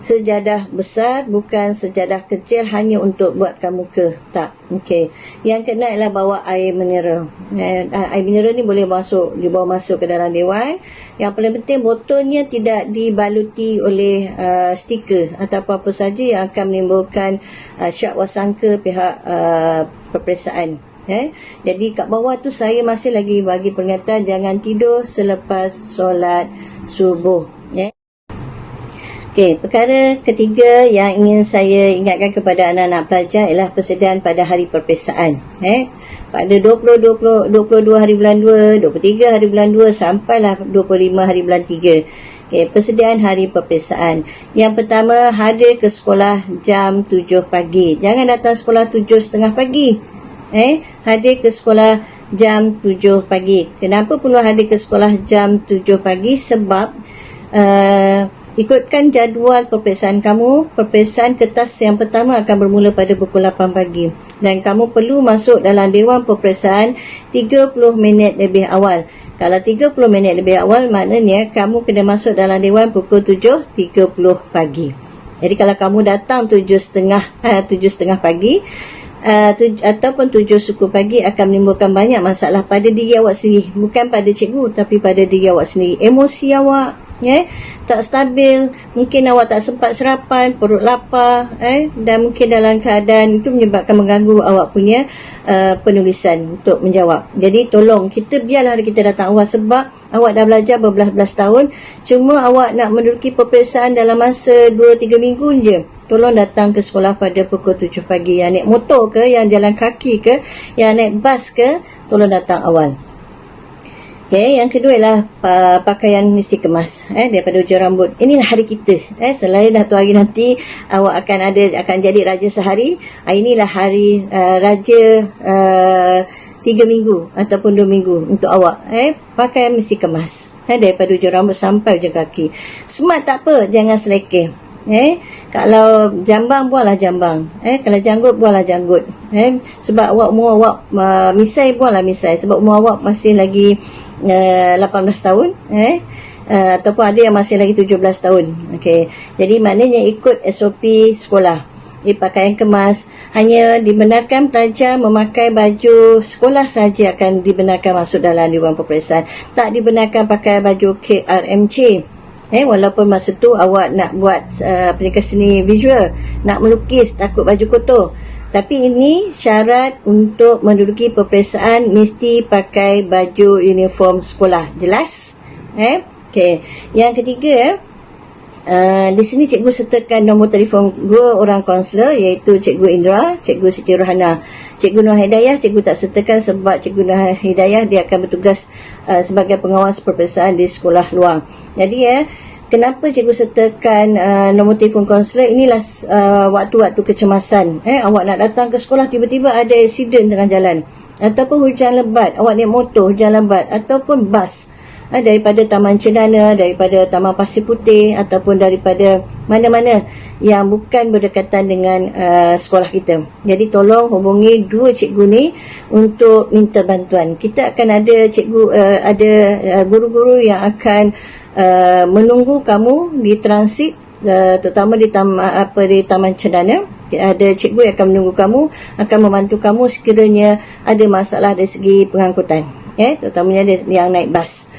sejadah besar, bukan sejadah kecil hanya untuk buatkan muka. Tak. Yang kena ialah bawa air mineral. Air mineral ni boleh dibawa masuk ke dalam dewan. Yang paling penting botolnya tidak dibaluti oleh stiker atau apa-apa saja yang akan menimbulkan syak wasangka pihak peperiksaan. Jadi kat bawah tu saya masih lagi bagi peringatan jangan tidur selepas solat subuh. Perkara ketiga yang ingin saya ingatkan kepada anak-anak pelajar ialah persediaan pada hari peperiksaan. Pada 22 hari bulan 2, 23 hari bulan 2 sampailah 25 hari bulan 3. Persediaan hari peperiksaan. Yang pertama, hadir ke sekolah jam 7 pagi. Jangan datang sekolah 7.30 pagi. Hadir ke sekolah jam 7 pagi. Kenapa perlu hadir ke sekolah jam 7 pagi? Sebab Ikutkan jadual peperiksaan kamu. Peperiksaan kertas yang pertama akan bermula pada pukul 8 pagi. Dan kamu perlu masuk dalam dewan peperiksaan 30 minit lebih awal. Kalau 30 minit lebih awal, maknanya kamu kena masuk dalam dewan pukul 7.30 pagi. Jadi kalau kamu datang 7.30 pagi, ataupun 7 suku pagi akan menimbulkan banyak masalah pada diri awak sendiri. Bukan pada cikgu, tapi pada diri awak sendiri. Emosi awak tak stabil, mungkin awak tak sempat sarapan, perut lapar, dan mungkin dalam keadaan itu menyebabkan mengganggu awak punya penulisan untuk menjawab. Jadi tolong biarlah kita datang awal, sebab awak dah belajar berbelas-belas tahun, cuma awak nak menduduki peperiksaan dalam masa 2-3 minggu je. Tolong datang ke sekolah pada pukul 7 pagi. Yang naik motor ke, yang jalan kaki ke, yang naik bas ke, tolong datang awal. Okey, yang kedua ialah pakaian mesti kemas daripada hujung rambut. Inilah hari kita. Selain satu hari nanti awak akan jadi raja sehari. Inilah hari raja 3 minggu ataupun 2 minggu untuk awak. Pakaian mesti kemas. Daripada hujung rambut sampai hujung kaki. Smart tak apa, jangan selekeh. Kalau jambang, buanglah jambang. Kalau janggut, buanglah janggut. Sebab umur awak misai, buanglah misai. Sebab umur awak masih lagi 18 tahun, ataupun ada yang masih lagi 17 tahun. Okey. Jadi maknanya ikut SOP sekolah. Pakaian kemas, hanya dibenarkan pelajar memakai baju sekolah saja akan dibenarkan masuk dalam dewan peperiksaan. Tak dibenarkan pakai baju KRMC. Walaupun masa tu awak nak buat seni visual, nak melukis, takut baju kotor. Tapi ini syarat untuk menduduki peperiksaan mesti pakai baju uniform sekolah. Jelas? Okey. Yang ketiga, di sini cikgu sertakan nombor telefon dua orang kaunselor, iaitu Cikgu Indra, Cikgu Siti Rohana. Cikgu Nur Hidayah, cikgu tak sertakan sebab Cikgu Nur Hidayah dia akan bertugas sebagai pengawas peperiksaan di sekolah luar. Jadi kenapa cikgu sertakan nombor telefon kaunselor? Inilah waktu-waktu kecemasan. Awak nak datang ke sekolah, tiba-tiba ada aksiden tengah jalan, ataupun hujan lebat, awak naik motor hujan lebat, ataupun bas daripada Taman Cendana, daripada Taman Pasir Putih, ataupun daripada mana-mana yang bukan berdekatan dengan sekolah kita. Jadi tolong hubungi dua cikgu ni untuk minta bantuan. Kita akan ada guru-guru yang akan menunggu kamu di transit, terutama di Taman Cendana. Ada cikgu yang akan menunggu kamu, akan membantu kamu sekiranya ada masalah dari segi pengangkutan, terutamanya yang naik bas.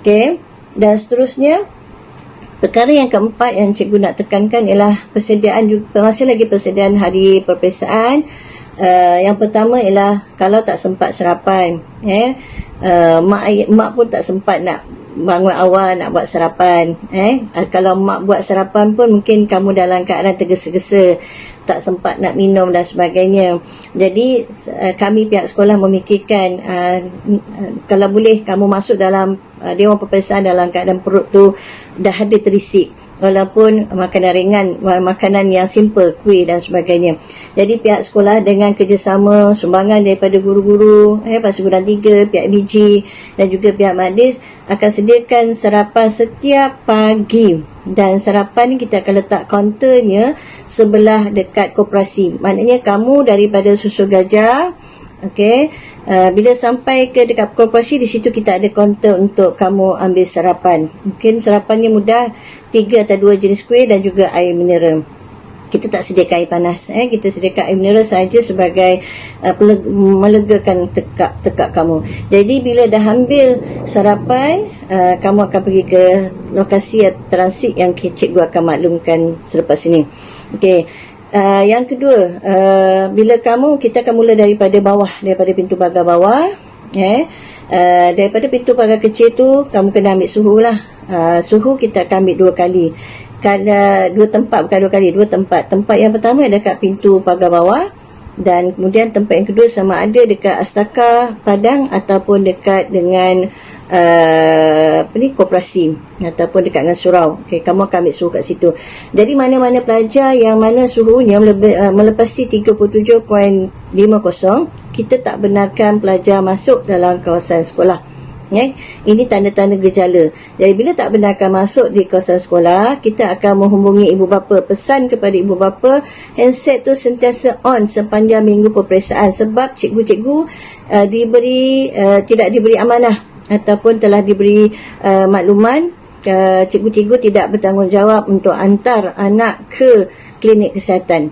Okey, dan seterusnya, perkara yang keempat yang cikgu nak tekankan ialah masih lagi persediaan hari peperiksaan. Yang pertama ialah kalau tak sempat sarapan, mak pun tak sempat nak bangun awal nak buat sarapan. Kalau mak buat sarapan pun mungkin kamu dalam keadaan tergesa-gesa, tak sempat nak minum dan sebagainya. Jadi kami pihak sekolah memikirkan kalau boleh kamu masuk dalam dewan peperiksaan dalam keadaan perut tu dah ada terisi, walaupun makanan ringan, makanan yang simple, kuih dan sebagainya. Jadi pihak sekolah dengan kerjasama sumbangan daripada guru-guru Pasir Gudang 3, pihak BG dan juga pihak Madis akan sediakan sarapan setiap pagi. Dan sarapan ni kita akan letak kaunternya sebelah dekat koperasi. Maknanya kamu daripada Susu Gajah, bila sampai ke dekat koperasi, di situ kita ada kaunter untuk kamu ambil sarapan. Mungkin sarapannya mudah, 3 atau 2 jenis kuih dan juga air mineral. Kita tak sediakan air panas, kita sediakan air mineral saja sebagai melegakan tekak kamu. Jadi bila dah ambil sarapan, kamu akan pergi ke lokasi transit yang cikgu akan maklumkan selepas ini. Okey. Yang kedua, bila kita akan mula daripada bawah, daripada pintu pagar bawah. Daripada pintu pagar kecil tu, kamu kena ambil suhu lah. Suhu kita akan ambil 2 kali. Dua tempat. Tempat yang pertama dekat pintu pagar bawah, dan kemudian tempat yang kedua sama ada dekat Astaka Padang ataupun dekat dengan koperasi ataupun dekat dengan surau. Kamu akan ambil suhu kat situ. Jadi mana-mana pelajar yang mana suhunya melepasi 37.50, kita tak benarkan pelajar masuk dalam kawasan sekolah. Ini tanda-tanda gejala. Jadi bila tak benarkan masuk di kawasan sekolah, kita akan menghubungi ibu bapa. Pesan kepada ibu bapa, handset tu sentiasa on sepanjang minggu peperiksaan, sebab cikgu-cikgu tidak diberi amanah ataupun telah diberi makluman cikgu-cikgu tidak bertanggungjawab untuk hantar anak ke klinik kesihatan.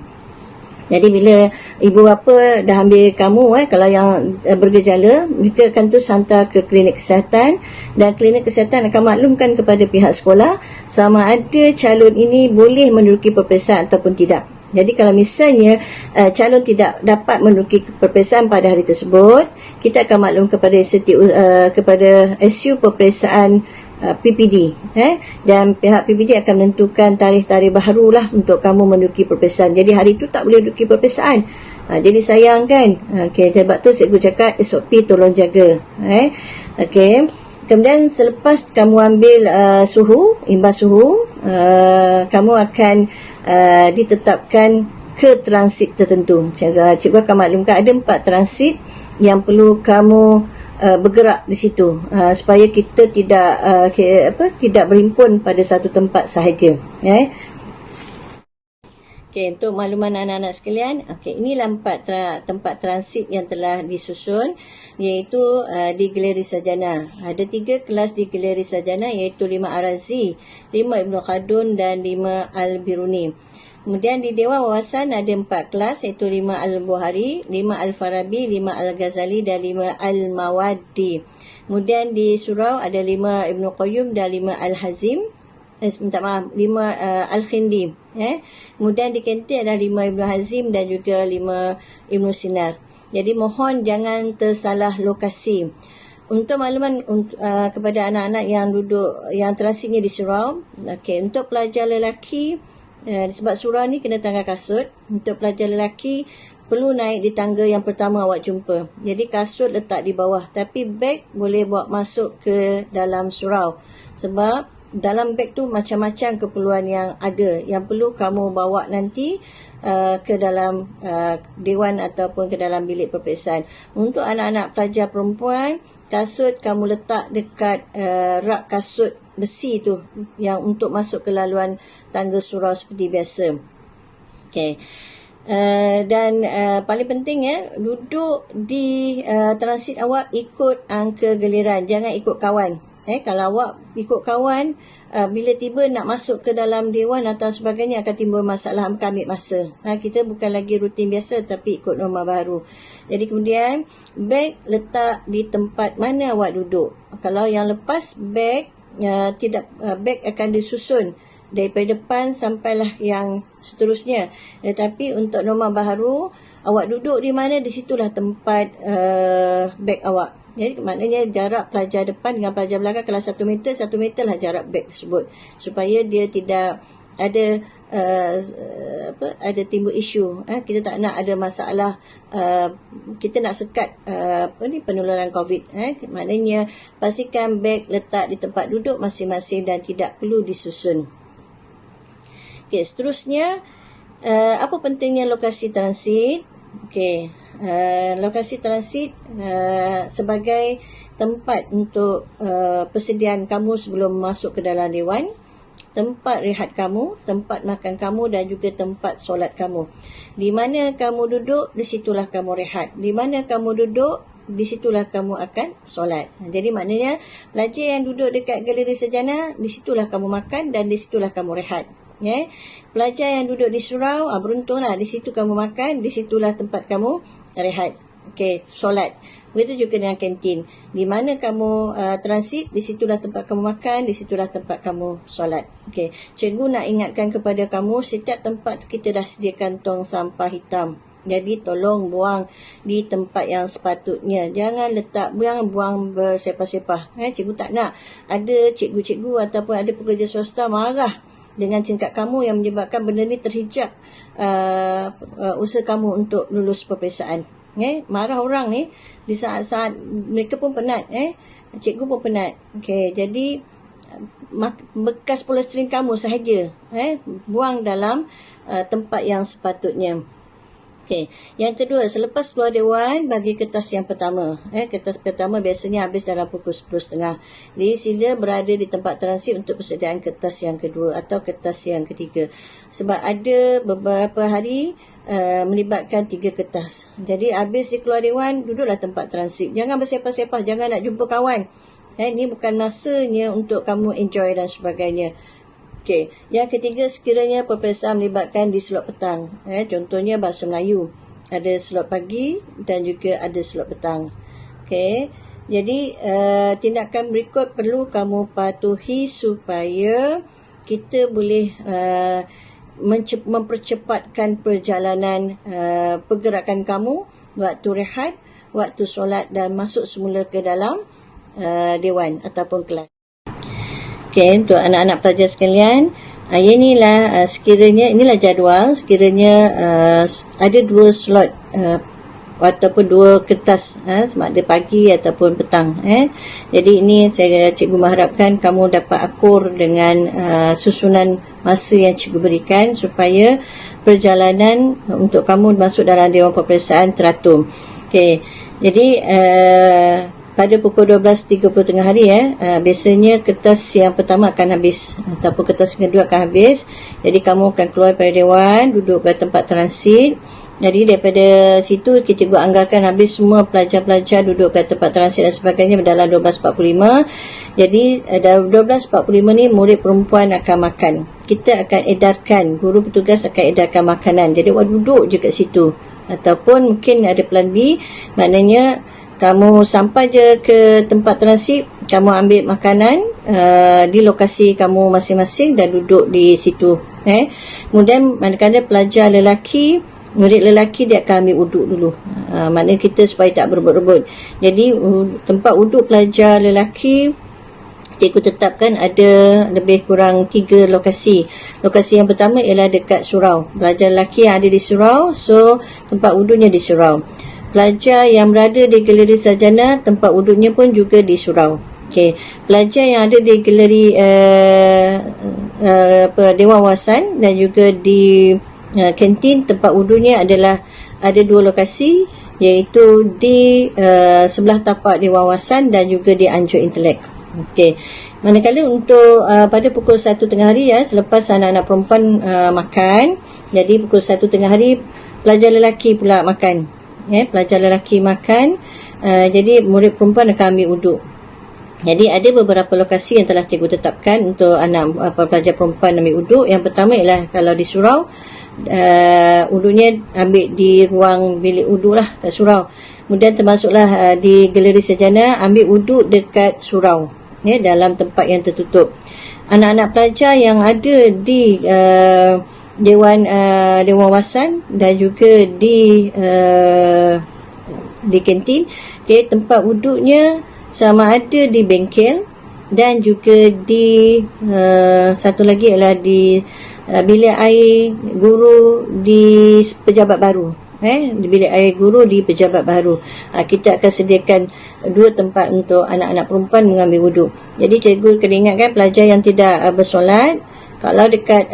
Jadi bila ibu bapa dah ambil kamu, kalau yang bergejala, mereka akan terus hantar ke klinik kesihatan, dan klinik kesihatan akan maklumkan kepada pihak sekolah sama ada calon ini boleh menduduki peperiksaan ataupun tidak. Jadi kalau misalnya calon tidak dapat menduduki peperiksaan pada hari tersebut, kita akan maklum kepada kepada SU peperiksaan PPD, dan pihak PPD akan menentukan tarikh-tarikh barulah untuk kamu menduduki peperiksaan. Jadi hari itu tak boleh duduki peperiksaan. Jadi sayang kan. Sebab tu cikgu cakap SOP tolong jaga. Kemudian selepas kamu ambil imbas suhu, kamu akan ditetapkan ke transit tertentu. Cikgu akan maklumkan ada 4 transit yang perlu kamu bergerak di situ, supaya kita tidak berhimpun pada satu tempat sahaja. Untuk makluman anak-anak sekalian, inilah 4 tempat transit yang telah disusun, iaitu di Galeri Sarjana. Ada 3 kelas di Galeri Sarjana, iaitu 5 Ar-Razi, 5 Ibn Khaldun dan 5 Al-Biruni. Kemudian di Dewan Wawasan ada 4 kelas, iaitu 5 Al-Buhari, 5 Al-Farabi, 5 Al-Ghazali dan 5 Al-Mawaddi. Kemudian di Surau ada 5 Ibn Qayyum dan 5 Al-Hazim. 5 Al-Khindi. Kemudian di Kentil ada 5 Ibn Hazim dan juga 5 Ibn Sinar. Jadi mohon jangan tersalah lokasi. Untuk makluman kepada anak-anak yang transitnya di Surau, untuk pelajar lelaki, sebab surau ni kena tangga kasut. Untuk pelajar lelaki perlu naik di tangga yang pertama awak jumpa. Jadi kasut letak di bawah, tapi beg boleh bawa masuk ke dalam surau. Sebab dalam beg tu macam-macam keperluan yang ada, yang perlu kamu bawa nanti ke dalam dewan ataupun ke dalam bilik peperiksaan. Untuk anak-anak pelajar perempuan, kasut kamu letak dekat rak kasut besi tu yang untuk masuk ke laluan tangga surau seperti biasa. Dan paling penting duduk di transit awak ikut angka giliran, jangan ikut kawan. Kalau awak ikut kawan, bila tiba nak masuk ke dalam dewan atau sebagainya akan timbul masalah, akan ambil masa. Kita bukan lagi rutin biasa tapi ikut norma baru. Jadi kemudian beg letak di tempat mana awak duduk. Kalau yang lepas beg, beg akan disusun daripada depan sampailah yang seterusnya. Tetapi untuk norma baru, awak duduk di mana, di situlah tempat beg awak. Jadi maknanya jarak pelajar depan dengan pelajar belakang kalau 1 meter, 1 meter lah jarak beg tersebut, supaya dia tidak ada ada timbul isu. Kita tak nak ada masalah, kita nak sekat penularan COVID. Maknanya pastikan beg letak di tempat duduk masing-masing dan tidak perlu disusun. Seterusnya, apa pentingnya lokasi transit? Lokasi transit sebagai tempat untuk persediaan kamu sebelum masuk ke dalam dewan, tempat rehat kamu, tempat makan kamu dan juga tempat solat kamu. Di mana kamu duduk, di situlah kamu rehat. Di mana kamu duduk, di situlah kamu akan solat. Jadi maknanya pelajar yang duduk dekat Galeri Sarjana, di situlah kamu makan dan di situlah kamu rehat. Pelajar yang duduk di surau, beruntunglah, di situ kamu makan, di situlah tempat kamu rehat. Solat. Begitu juga dengan kantin. Di mana kamu transit, di situlah tempat kamu makan, di situlah tempat kamu solat. Cikgu nak ingatkan kepada kamu, setiap tempat kita dah sediakan tong sampah hitam. Jadi tolong buang di tempat yang sepatutnya. Jangan buang bersepah-sepah. Cikgu tak nak ada cikgu-cikgu ataupun ada pekerja swasta marah dengan tingkap kamu yang menyebabkan benda ni terhijab usaha kamu untuk lulus peperiksaan. Marah orang ni di saat-saat mereka pun penat, cikgu pun penat. Jadi bekas polistrin kamu sahaja buang dalam tempat yang sepatutnya. Okey, yang kedua, selepas keluar dewan, bagi kertas yang pertama. Kertas pertama biasanya habis dalam pukul 10.30. Jadi sila berada di tempat transit untuk persediaan kertas yang kedua atau kertas yang ketiga. Sebab ada beberapa hari melibatkan 3 kertas. Jadi habis di keluar dewan, duduklah tempat transit. Jangan bersepah-sepah, jangan nak jumpa kawan. Ini bukan masanya untuk kamu enjoy dan sebagainya. Okey, yang ketiga, sekiranya peperiksaan melibatkan di slot petang. Contohnya bahasa Melayu. Ada slot pagi dan juga ada slot petang. Okey, jadi tindakan berikut perlu kamu patuhi supaya kita boleh mempercepatkan perjalanan pergerakan kamu, waktu rehat, waktu solat dan masuk semula ke dalam dewan ataupun kelas. Okey, untuk anak-anak pelajar sekalian, inilah sekiranya inilah jadual, sekiranya ada 2 slot ataupun 2 kertas, sama ada pagi ataupun petang. Jadi ini cikgu mengharapkan kamu dapat akur dengan susunan masa yang cikgu berikan supaya perjalanan untuk kamu masuk dalam dewan peperiksaan teratur. Okey, jadi pada pukul 12.30 tengah hari biasanya kertas yang pertama akan habis ataupun kertas yang kedua akan habis. Jadi kamu akan keluar pada dewan, duduk pada tempat transit. Jadi daripada situ cikgu anggarkan habis semua pelajar-pelajar duduk kat tempat transit dan sebagainya dalam 12.45. Jadi dalam 12.45 ni murid perempuan akan makan. Kita akan edarkan, guru petugas akan edarkan makanan. Jadi awak duduk je kat situ. Ataupun mungkin ada plan B, maknanya kamu sampai je ke tempat transit, kamu ambil makanan di lokasi kamu masing-masing dan duduk di situ. Kemudian manakala pelajar lelaki, murid lelaki dia akan ambil uduk dulu. Maknanya kita supaya tak berebut-rebut. Jadi tempat uduk pelajar lelaki, cikgu tetapkan ada lebih kurang 3 lokasi. Lokasi yang pertama ialah dekat surau. Pelajar lelaki yang ada di surau, so tempat uduknya di surau. Pelajar yang berada di galeri sarjana, tempat uduknya pun juga di surau. Okey, pelajar yang ada di galeri Dewan Wawasan dan juga di kantin, tempat uduknya adalah ada 2 lokasi, iaitu di sebelah tapak Dewan Wawasan dan juga di Anjur Intelek. Okey, manakala untuk pada pukul 1 tengah hari selepas anak-anak perempuan makan, jadi pukul 1 tengah hari pelajar lelaki pula makan. Pelajar lelaki makan, jadi murid perempuan akan ambil uduk. Jadi ada beberapa lokasi yang telah cikgu tetapkan untuk anak pelajar perempuan ambil uduk. Yang pertama ialah kalau di surau, uduknya ambil di ruang bilik uduk lah kat surau. Kemudian termasuklah di galeri sarjana, ambil uduk dekat surau, dalam tempat yang tertutup. Anak-anak pelajar yang ada di Dewan Wawasan dan juga di kantin, tempat duduknya sama ada di bengkel dan juga di satu lagi adalah di bilik air guru di Pejabat Baru. Di bilik air guru di Pejabat Baru. Kita akan sediakan 2 tempat untuk anak-anak perempuan mengambil wuduk. Jadi cikgu kena ingatkan pelajar yang tidak bersolat, kalau dekat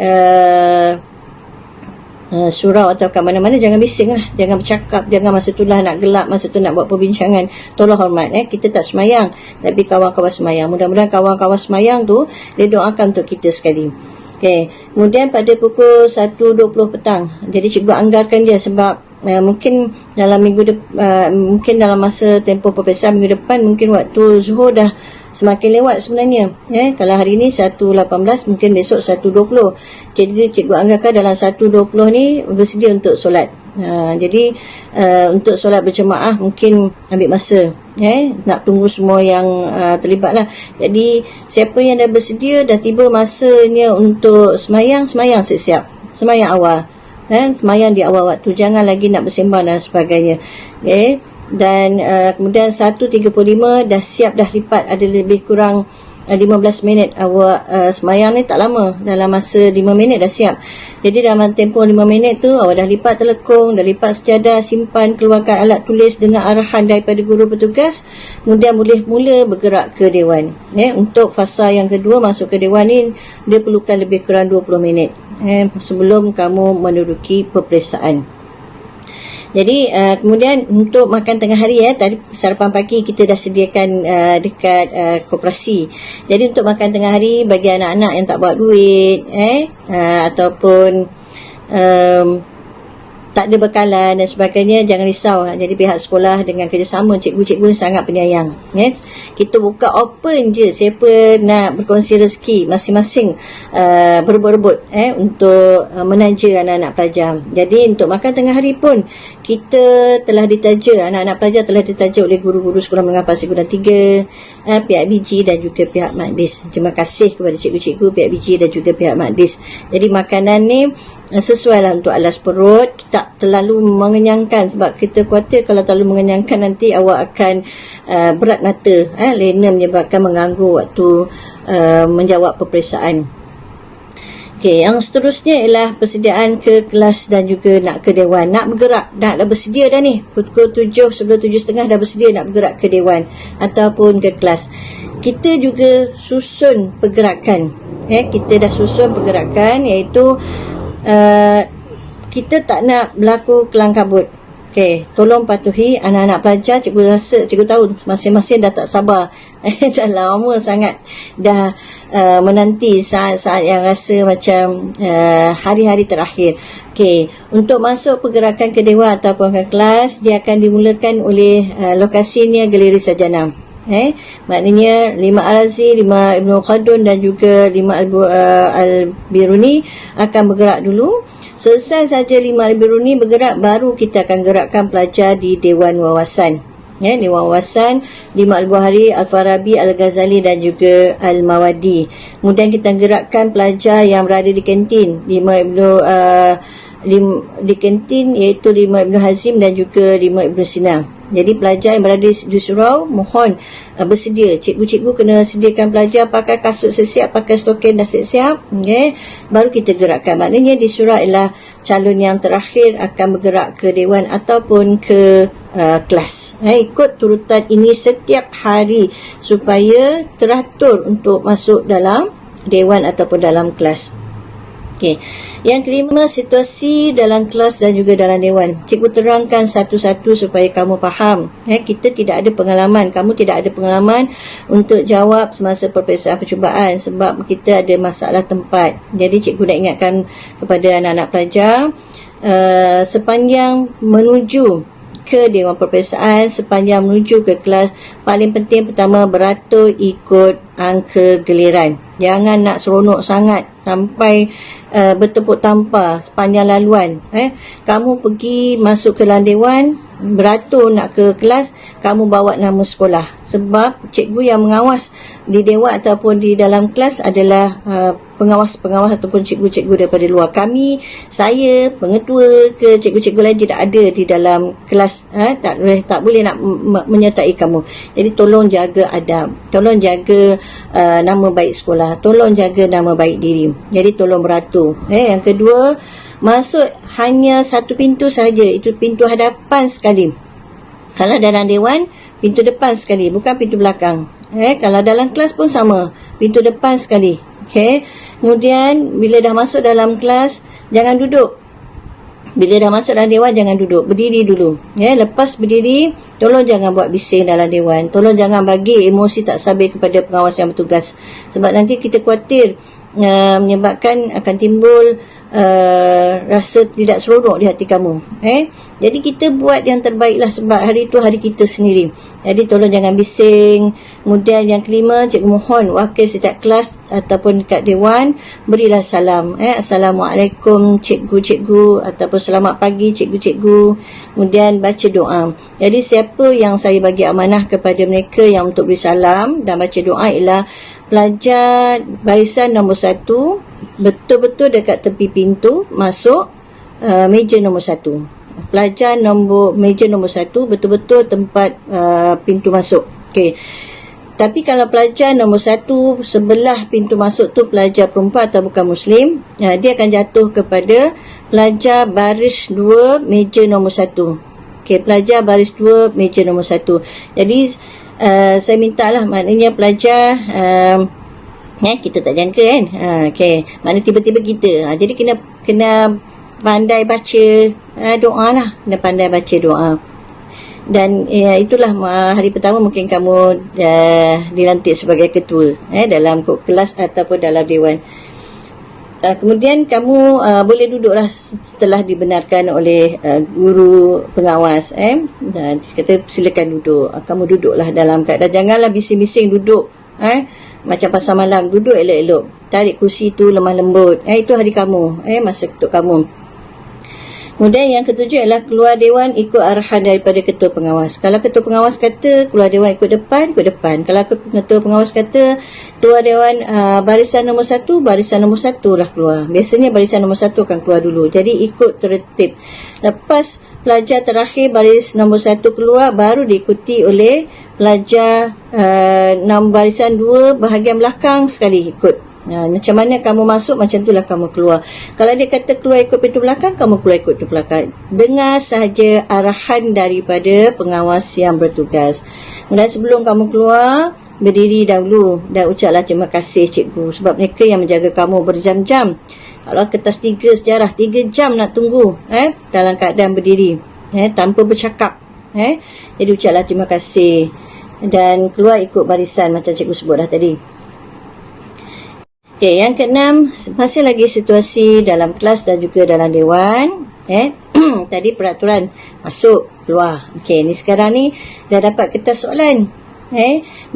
surau atau kat mana-mana, jangan bising lah, jangan bercakap, jangan masa tu lah nak gelap, masa tu nak buat perbincangan. Tolong hormat, kita tak semayang, tapi kawan-kawan semayang. Mudah-mudahan kawan-kawan semayang tu dia doakan untuk kita sekali. Okey, kemudian pada pukul 1.20 petang, jadi cikgu anggarkan dia sebab mungkin dalam mungkin dalam masa tempoh peperiksaan minggu depan, mungkin waktu zuhur dah semakin lewat sebenarnya. Kalau hari ni 1.18, mungkin besok 1.20. Jadi cikgu anggarkan dalam 1.20 ni bersedia untuk solat. Jadi untuk solat berjemaah mungkin ambil masa. Nak tunggu semua yang terlibat lah. Jadi siapa yang dah bersedia, dah tiba masanya untuk semayang siap-siap. Semayang awal. Semayang di awal waktu. Jangan lagi nak bersembang dan sebagainya. Dan kemudian 1.35 dah siap, dah lipat. Ada lebih kurang 15 minit. Awak semayang ni tak lama, dalam masa 5 minit dah siap. Jadi dalam tempoh 5 minit tu awak dah lipat telekung, dah lipat sejadah, simpan, keluarkan alat tulis dengan arahan daripada guru petugas. Kemudian boleh mula bergerak ke dewan. Untuk fasa yang kedua masuk ke dewan ni, dia perlukan lebih kurang 20 minit sebelum kamu menduduki peperiksaan. Jadi kemudian untuk makan tengah hari tadi sarapan pagi kita dah sediakan dekat koperasi. Jadi untuk makan tengah hari bagi anak-anak yang tak bawa duit ataupun tak ada bekalan dan sebagainya, jangan risau. Jadi pihak sekolah dengan kerjasama cikgu-cikgu sangat penyayang. Kita buka open je, siapa nak berkongsi rezeki masing-masing berebut-rebut untuk menaja anak-anak pelajar. Jadi untuk makan tengah hari pun kita telah ditaja, anak-anak pelajar telah ditaja oleh guru-guru Sekolah Menengah Pasir Gudang 3, pihak BG dan juga pihak Madis. Terima kasih kepada cikgu-cikgu, pihak BG dan juga pihak Madis. Jadi makanan ni sesuai lah untuk alas perut, tak terlalu mengenyangkan sebab kita khawatir kalau terlalu mengenyangkan nanti awak akan berat mata, lena menyebabkan mengganggu waktu menjawab peperiksaan. Okey, yang seterusnya ialah persediaan ke kelas dan juga nak ke dewan. Nak bergerak, dah bersedia dah ni. Pukul 7, sebelum 7.30 dah bersedia nak bergerak ke dewan ataupun ke kelas. Kita juga susun pergerakan. Kita dah susun pergerakan iaitu kita tak nak berlaku kelang kabut. Okey, tolong patuhi anak-anak pelajar. Cikgu rasa, cikgu tahu masing-masing dah tak sabar. Dah lama sangat dah menanti saat-saat yang rasa macam hari-hari terakhir. Okey, untuk masuk pergerakan ke dewan ataupun ke kelas, dia akan dimulakan oleh lokasinya Galeri Sarjana. Maknanya 5 Al-Razi, 5 Ibnu Khaldun dan juga 5 Al-Biruni akan bergerak dulu. Selesai saja 5 Al-Biruni bergerak, baru kita akan gerakkan pelajar di Dewan Wawasan. Dewan Wawasan 5 Al-Bukhari, Al-Farabi, Al-Ghazali dan juga Al-Mawadi. Kemudian kita gerakkan pelajar yang berada di kantin, 5 Ibnu di kantin iaitu 5 Ibnu Hazim dan juga 5 Ibnu Sina. Jadi pelajar yang berada di surau mohon bersedia. Cikgu-cikgu kena sediakan pelajar pakai kasut sesiap, pakai stokin dah siap-siap. Baru kita gerakkan. Maknanya di surau ialah calon yang terakhir akan bergerak ke dewan ataupun ke kelas. Ikut turutan ini setiap hari supaya teratur untuk masuk dalam dewan ataupun dalam kelas. Okey. Yang kelima, situasi dalam kelas dan juga dalam dewan. Cikgu terangkan satu-satu supaya kamu faham. Kita tidak ada pengalaman. Kamu tidak ada pengalaman untuk jawab semasa peperiksaan percubaan sebab kita ada masalah tempat. Jadi cikgu nak ingatkan kepada anak-anak pelajar sepanjang menuju ke dewan peperiksaan, sepanjang menuju ke kelas, paling penting pertama beratur ikut angka giliran. Jangan nak seronok sangat sampai bertepuk tampar sepanjang laluan. Kamu pergi masuk ke dalam dewan, beratur nak ke kelas, kamu bawa nama sekolah. Sebab cikgu yang mengawas di dewan ataupun di dalam kelas adalah pengawas-pengawas ataupun cikgu-cikgu daripada luar. Kami, saya, pengetua ke cikgu-cikgu lain tidak ada di dalam kelas. Tak boleh nak menyertai kamu. Jadi tolong jaga adab. Tolong jaga nama baik sekolah. Tolong jaga nama baik diri. Jadi tolong beratur. Yang kedua, masuk hanya satu pintu sahaja. Itu pintu hadapan sekali. Kalau dalam dewan, pintu depan sekali. Bukan pintu belakang. Kalau dalam kelas pun sama. Pintu depan sekali. Kemudian bila dah masuk dalam kelas, jangan duduk. Bila dah masuk dalam dewan, jangan duduk. Berdiri dulu. Lepas berdiri, tolong jangan buat bising dalam dewan. Tolong jangan bagi emosi tak sabar kepada pengawas yang bertugas. Sebab nanti kita khawatir menyebabkan akan timbul rasa tidak seronok di hati kamu. Jadi kita buat yang terbaiklah sebab hari itu hari kita sendiri. Jadi tolong jangan bising. Kemudian yang kelima, cikgu mohon wakil setiap kelas ataupun dekat dewan berilah salam. Assalamualaikum cikgu-cikgu ataupun selamat pagi cikgu-cikgu. Kemudian baca doa. Jadi siapa yang saya bagi amanah kepada mereka yang untuk beri salam dan baca doa ialah pelajar barisan nombor 1, betul-betul dekat tepi pintu masuk meja nombor 1. Pelajar meja nombor 1 betul-betul tempat pintu masuk. Okey. Tapi kalau pelajar nombor 1 sebelah pintu masuk tu pelajar perempuan atau bukan Muslim, dia akan jatuh kepada pelajar baris 2 meja nombor 1. Okey, pelajar baris 2 meja nombor 1. Jadi saya mintalah, maknanya pelajar kita tak jangka kan. Okey, maknanya tiba-tiba kita. Jadi kena pandai baca doa lah, kena pandai baca doa. Dan itulah hari pertama mungkin kamu dilantik sebagai ketua dalam kelas ataupun dalam dewan. Kemudian kamu boleh duduklah setelah dibenarkan oleh guru pengawas. Dan kata silakan duduk. Kamu duduklah dalam keadaan, janganlah bising-bising duduk. Macam pasar malam, duduk elok-elok. Tarik kursi tu lemah lembut. Itu hari kamu, masa untuk kamu. Kemudian yang ketujuh adalah keluar dewan ikut arahan daripada ketua pengawas. Kalau ketua pengawas kata keluar dewan ikut depan. Kalau ketua pengawas kata keluar dewan barisan nombor 1 lah keluar. Biasanya barisan nombor 1 akan keluar dulu. Jadi ikut tertib. Lepas pelajar terakhir baris nombor 1 keluar, baru diikuti oleh pelajar barisan 2 bahagian belakang sekali ikut. Macam mana kamu masuk, macam itulah kamu keluar. Kalau dia kata keluar ikut pintu belakang, kamu keluar ikut pintu belakang. Dengar sahaja arahan daripada pengawas yang bertugas. Dan sebelum kamu keluar, berdiri dahulu dan ucaplah terima kasih cikgu, sebab mereka yang menjaga kamu berjam-jam. Kalau kertas 3 sejarah 3 jam nak tunggu dalam keadaan berdiri tanpa bercakap. Jadi ucaplah terima kasih dan keluar ikut barisan macam cikgu sebut dah tadi. Okey, yang keenam, masih lagi situasi dalam kelas dan juga dalam dewan. Tadi peraturan masuk, keluar. Okey, ni sekarang ni dah dapat kertas soalan.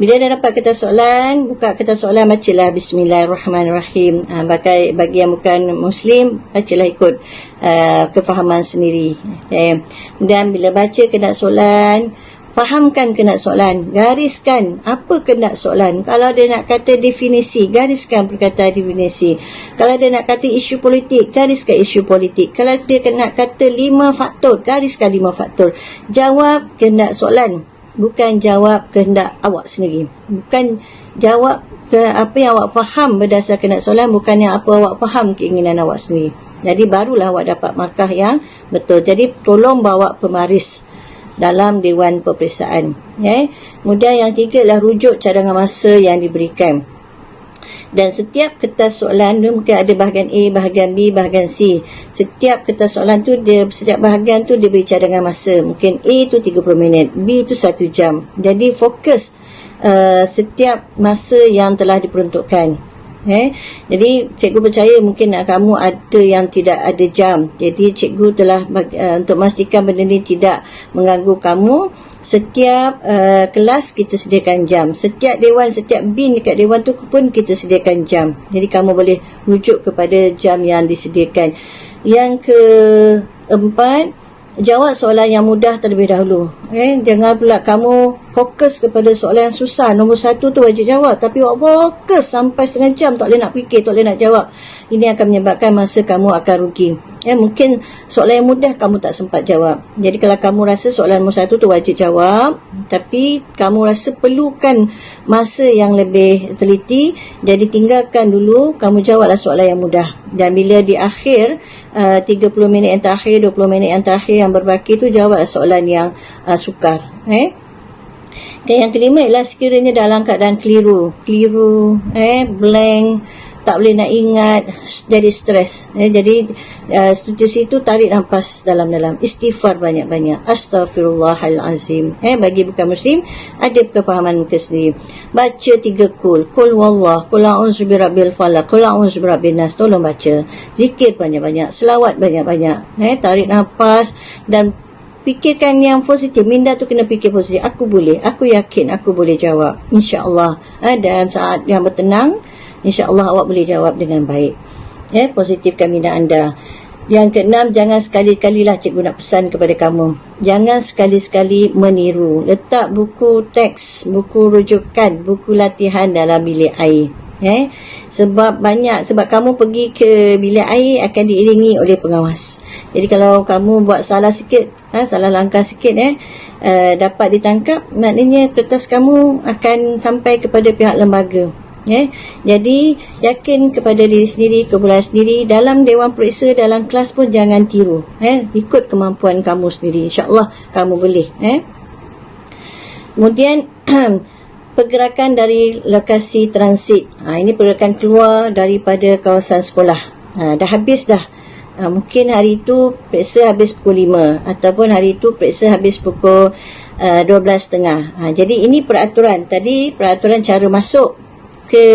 Bila dah dapat kertas soalan, buka kertas soalan, bacalah Bismillahirrahmanirrahim. Bagi yang bukan Muslim, bacalah ikut kefahaman sendiri. Dan bila baca kena soalan, fahamkan kena soalan, gariskan apa kena soalan. Kalau dia nak kata definisi, gariskan perkataan definisi. Kalau dia nak kata isu politik, gariskan isu politik. Kalau dia nak kata 5 faktor, gariskan 5 faktor. Jawab kena soalan, bukan jawab kehendak awak sendiri. Bukan jawab apa yang awak faham berdasarkan soalan, bukan yang apa awak faham keinginan awak sendiri. Jadi barulah awak dapat markah yang betul. Jadi tolong bawa pemaris dalam Dewan Peperiksaan. Kemudian yang 3 adalah rujuk cadangan masa yang diberikan. Dan setiap kertas soalan tu mungkin ada bahagian A, bahagian B, bahagian C. Setiap kertas soalan tu, setiap bahagian tu dia beri cadangan masa. Mungkin A tu 30 minit, B tu 1 jam. Jadi fokus setiap masa yang telah diperuntukkan. Jadi cikgu percaya mungkin kamu ada yang tidak ada jam. Jadi cikgu telah untuk memastikan benda ni tidak mengganggu kamu, setiap kelas kita sediakan jam. Setiap dewan, setiap bin dekat dewan tu pun kita sediakan jam. Jadi kamu boleh rujuk kepada jam yang disediakan. Yang keempat, jawab soalan yang mudah terlebih dahulu. Jangan pula kamu fokus kepada soalan yang susah. Nombor 1 tu wajib jawab, tapi awak fokus sampai setengah jam tak boleh nak fikir, tak boleh nak jawab. Ini akan menyebabkan masa kamu akan rugi. Mungkin soalan yang mudah kamu tak sempat jawab. Jadi kalau kamu rasa soalan nombor 1 tu wajib jawab, tapi kamu rasa perlukan masa yang lebih teliti, jadi tinggalkan dulu, kamu jawablah soalan yang mudah. Dan bila di akhir 30 minit yang terakhir, 20 minit yang terakhir yang berbaki tu, jawablah soalan yang sukar. Dan yang kelima ialah sekiranya dalam keadaan keliru, blank, tak boleh nak ingat, jadi stres. Jadi situasi itu tarik nafas dalam-dalam, istighfar banyak-banyak, astaghfirullahalazim. Bagi bukan muslim ada kefahaman mereka sendiri. Baca 3 kul wallah, kul a'udzu birabbil falaq, kul a'udzu birabbin nas. Tolong baca, zikir banyak-banyak, selawat banyak-banyak. Tarik nafas dan fikirkan yang positif. Minda tu kena fikir positif. Aku boleh, aku yakin aku boleh jawab, insya-Allah. Dan saat yang bertenang, insya-Allah awak boleh jawab dengan baik. Positifkan minda anda. Yang keenam, jangan sekali-kalilah cikgu nak pesan kepada kamu, jangan sekali-sekali meniru. Letak buku teks, buku rujukan, buku latihan dalam bilik air. Sebab kamu pergi ke bilik air akan diiringi oleh pengawas. Jadi kalau kamu buat salah sikit, salah langkah sikit, dapat ditangkap, maknanya kertas kamu akan sampai kepada pihak lembaga. Jadi yakin kepada diri sendiri, kebolehan sendiri. Dalam dewan periksa, dalam kelas pun jangan tiru. Ikut kemampuan kamu sendiri, insya-Allah kamu boleh. Kemudian pergerakan dari lokasi transit. Ini pergerakan keluar daripada kawasan sekolah. Dah habis dah Mungkin hari itu periksa habis pukul 5 ataupun hari itu periksa habis pukul 12.30. Jadi ini peraturan. Tadi peraturan cara masuk ke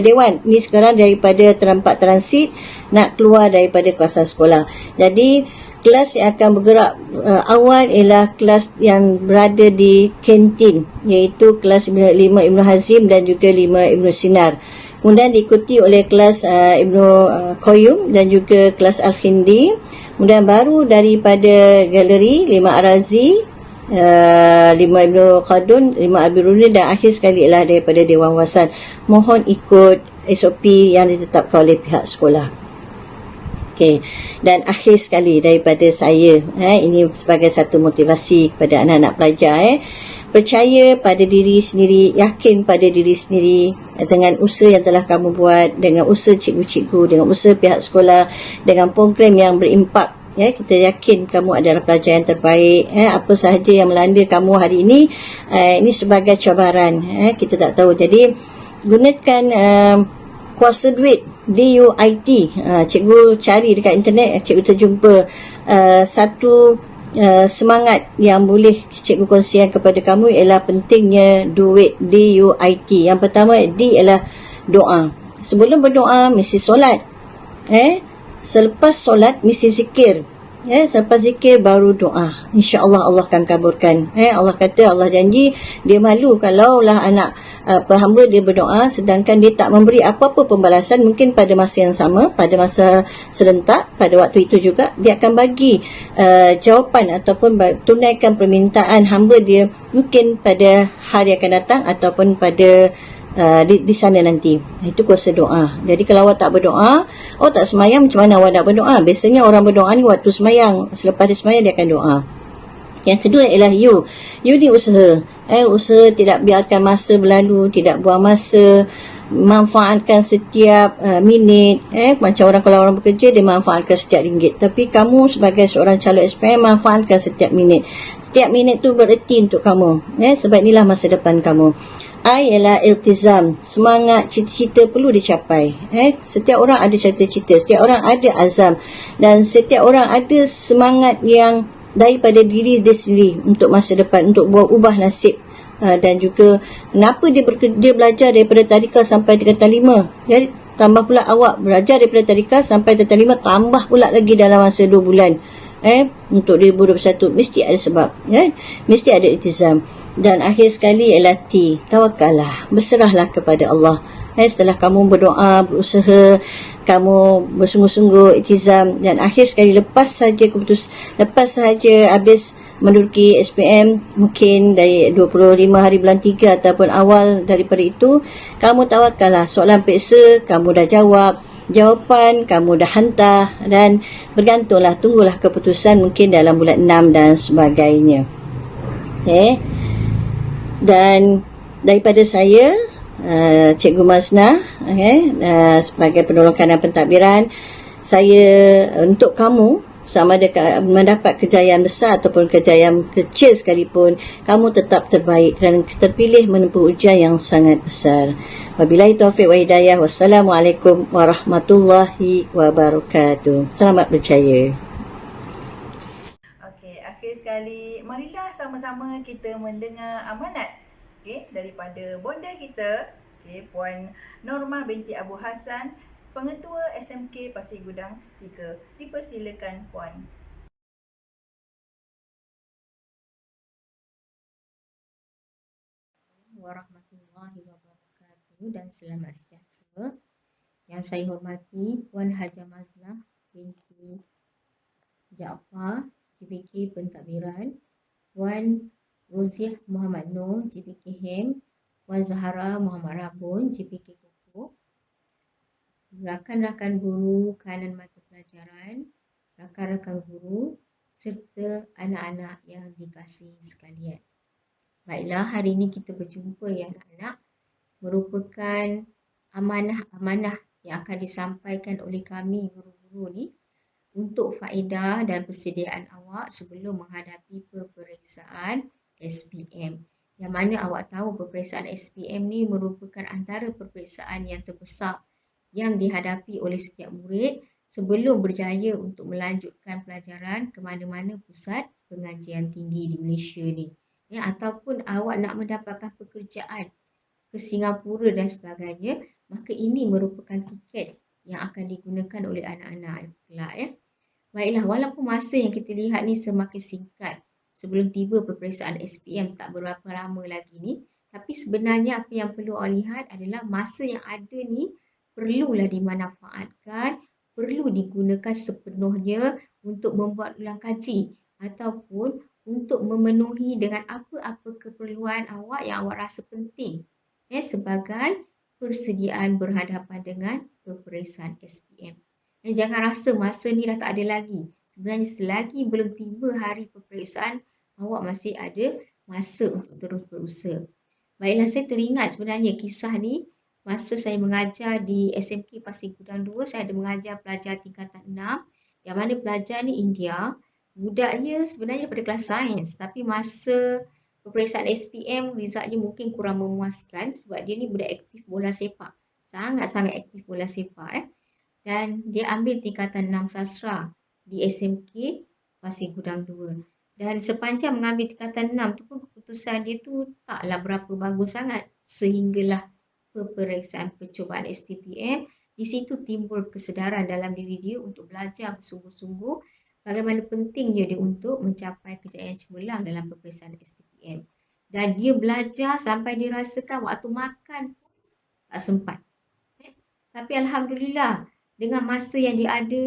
Dewan. Ni sekarang daripada terempat transit nak keluar daripada kawasan sekolah. Jadi kelas yang akan bergerak awal ialah kelas yang berada di kantin, iaitu kelas 5 Ibn Hazim dan juga 5 Ibn Sinar. Kemudian diikuti oleh kelas Ibn Qayyum dan juga kelas Al-Khindi. Kemudian baru daripada galeri 5 Arazi, 5 Ibn Khaldun, 5 Al-Biruni dan akhir sekali ialah daripada Dewan Wasan. Mohon ikut SOP yang ditetapkan oleh pihak sekolah. Okey. Dan akhir sekali daripada saya, ini sebagai satu motivasi kepada anak-anak pelajar, percaya pada diri sendiri, yakin pada diri sendiri dengan usaha yang telah kamu buat, dengan usaha cikgu-cikgu, dengan usaha pihak sekolah, dengan program yang berimpak. Kita yakin kamu adalah pelajar yang terbaik. Apa sahaja yang melanda kamu hari ini, ini sebagai cabaran. Kita tak tahu. Jadi gunakan kuasa duit, DUIT. Cikgu cari dekat internet, cikgu terjumpa satu semangat yang boleh cikgu kongsikan kepada kamu ialah pentingnya duit, DUIT. Yang pertama, D ialah doa. Sebelum berdoa mesti solat. Selepas solat mesti zikir. Selepas zikir baru doa. InsyaAllah Allah akan kabulkan. Allah kata, Allah janji dia malu kalau lah anak hamba dia berdoa sedangkan dia tak memberi apa-apa pembalasan. Mungkin pada masa yang sama, pada masa serentak, pada waktu itu juga dia akan bagi jawapan ataupun tunaikan permintaan hamba dia mungkin pada hari akan datang ataupun pada di sana nanti. Itu kuasa doa. Jadi kalau awak tak berdoa, awak tak semayang, macam mana awak nak berdoa? Biasanya orang berdoa ni waktu semayang, selepas dia semayang dia akan doa. Yang kedua ialah you ni usaha. Usaha tidak biarkan masa berlalu, tidak buang masa, manfaatkan setiap minit. Macam kalau orang bekerja dia manfaatkan setiap ringgit, tapi kamu sebagai seorang calon SPM manfaatkan setiap minit. Setiap minit tu bererti untuk kamu. Sebab inilah masa depan kamu. I ialah iltizam, semangat, cita-cita perlu dicapai. Setiap orang ada cita-cita, setiap orang ada azam, dan setiap orang ada semangat yang daripada diri dia sendiri untuk masa depan, untuk buat ubah nasib. Dan juga kenapa dia belajar daripada tadika sampai tingkatan 5. Jadi tambah pula awak belajar daripada tadika sampai tingkatan 5, tambah pula lagi dalam masa 2 bulan. Untuk 2021 mesti ada sebab, mesti ada iltizam. Dan akhir sekali ialah T, tawakallah, berserahlah kepada Allah. Setelah kamu berdoa, berusaha, kamu bersungguh-sungguh iltizam, dan akhir sekali lepas sahaja habis menduduki SPM, mungkin dari 25 hari bulan 3 ataupun awal daripada itu, kamu tawakallah, soalan periksa kamu dah jawab, jawapan kamu dah hantar, dan bergantunglah, tunggulah keputusan mungkin dalam bulan 6 dan sebagainya. Dan daripada saya, Cikgu Maznah, sebagai penolong kanan pentadbiran, saya untuk kamu, sama ada mendapat kejayaan besar ataupun kejayaan kecil sekalipun, kamu tetap terbaik dan terpilih menempuh ujian yang sangat besar. Wabillahi taufiq wa hidayah. Wassalamualaikum warahmatullahi wabarakatuh. Selamat berjaya. Akhir sekali, marilah sama-sama kita mendengar amanat daripada bonda kita, Puan Normah binti Abu Hassan, Pengetua SMK Pasir Gudang 3. Dipersilakan Puan. Warahmatullahi wabarakatuh dan selamat sejahtera. Yang saya hormati Puan Hajah Maznah binti Jaafar, JPK Pentadbiran, Puan Roziah Muhammad Noor, JPK HEM, Puan Zahara Muhammad Rabun, JPK Kukuh, rakan-rakan guru kanan mata pelajaran, rakan-rakan guru, serta anak-anak yang dikasihi sekalian. Baiklah, hari ini kita berjumpa ya anak-anak, merupakan amanah-amanah yang akan disampaikan oleh kami guru-guru ni untuk faedah dan persediaan awak sebelum menghadapi peperiksaan SPM. Yang mana awak tahu peperiksaan SPM ni merupakan antara peperiksaan yang terbesar yang dihadapi oleh setiap murid sebelum berjaya untuk melanjutkan pelajaran ke mana-mana pusat pengajian tinggi di Malaysia ni. Ya, ataupun awak nak mendapatkan pekerjaan ke Singapura dan sebagainya, maka ini merupakan tiket yang akan digunakan oleh anak-anak kelak ya. Baiklah, walaupun masa yang kita lihat ni semakin singkat sebelum tiba peperiksaan SPM tak berapa lama lagi ni, tapi sebenarnya apa yang perlu awak lihat adalah masa yang ada ni perlulah dimanfaatkan, perlu digunakan sepenuhnya untuk membuat ulang kaji ataupun untuk memenuhi dengan apa-apa keperluan awak yang awak rasa penting sebagai persediaan berhadapan dengan peperiksaan SPM. Dan jangan rasa masa ni dah tak ada lagi. Sebenarnya selagi belum tiba hari peperiksaan, awak masih ada masa untuk terus berusaha. Baiklah, saya teringat sebenarnya kisah ni masa saya mengajar di SMK Pasir Gudang 2, saya ada mengajar pelajar tingkatan 6, yang mana pelajar ni India, budaknya sebenarnya pada kelas sains, tapi masa peperiksaan SPM resultnya mungkin kurang memuaskan sebab dia ni budak aktif bola sepak. Sangat-sangat aktif bola sepak dan dia ambil tingkatan 6 sastra di SMK Pasir Gudang 2. Dan sepanjang mengambil tingkatan 6 tu pun keputusan dia tu taklah berapa bagus sangat sehinggalah peperiksaan percubaan STPM. Di situ timbul kesedaran dalam diri dia untuk belajar bersungguh-sungguh bagaimana pentingnya dia untuk mencapai kejayaan cemerlang dalam peperiksaan STPM. Dan dia belajar sampai dia rasakan waktu makan pun tak sempat. Tapi Alhamdulillah, dengan masa yang dia ada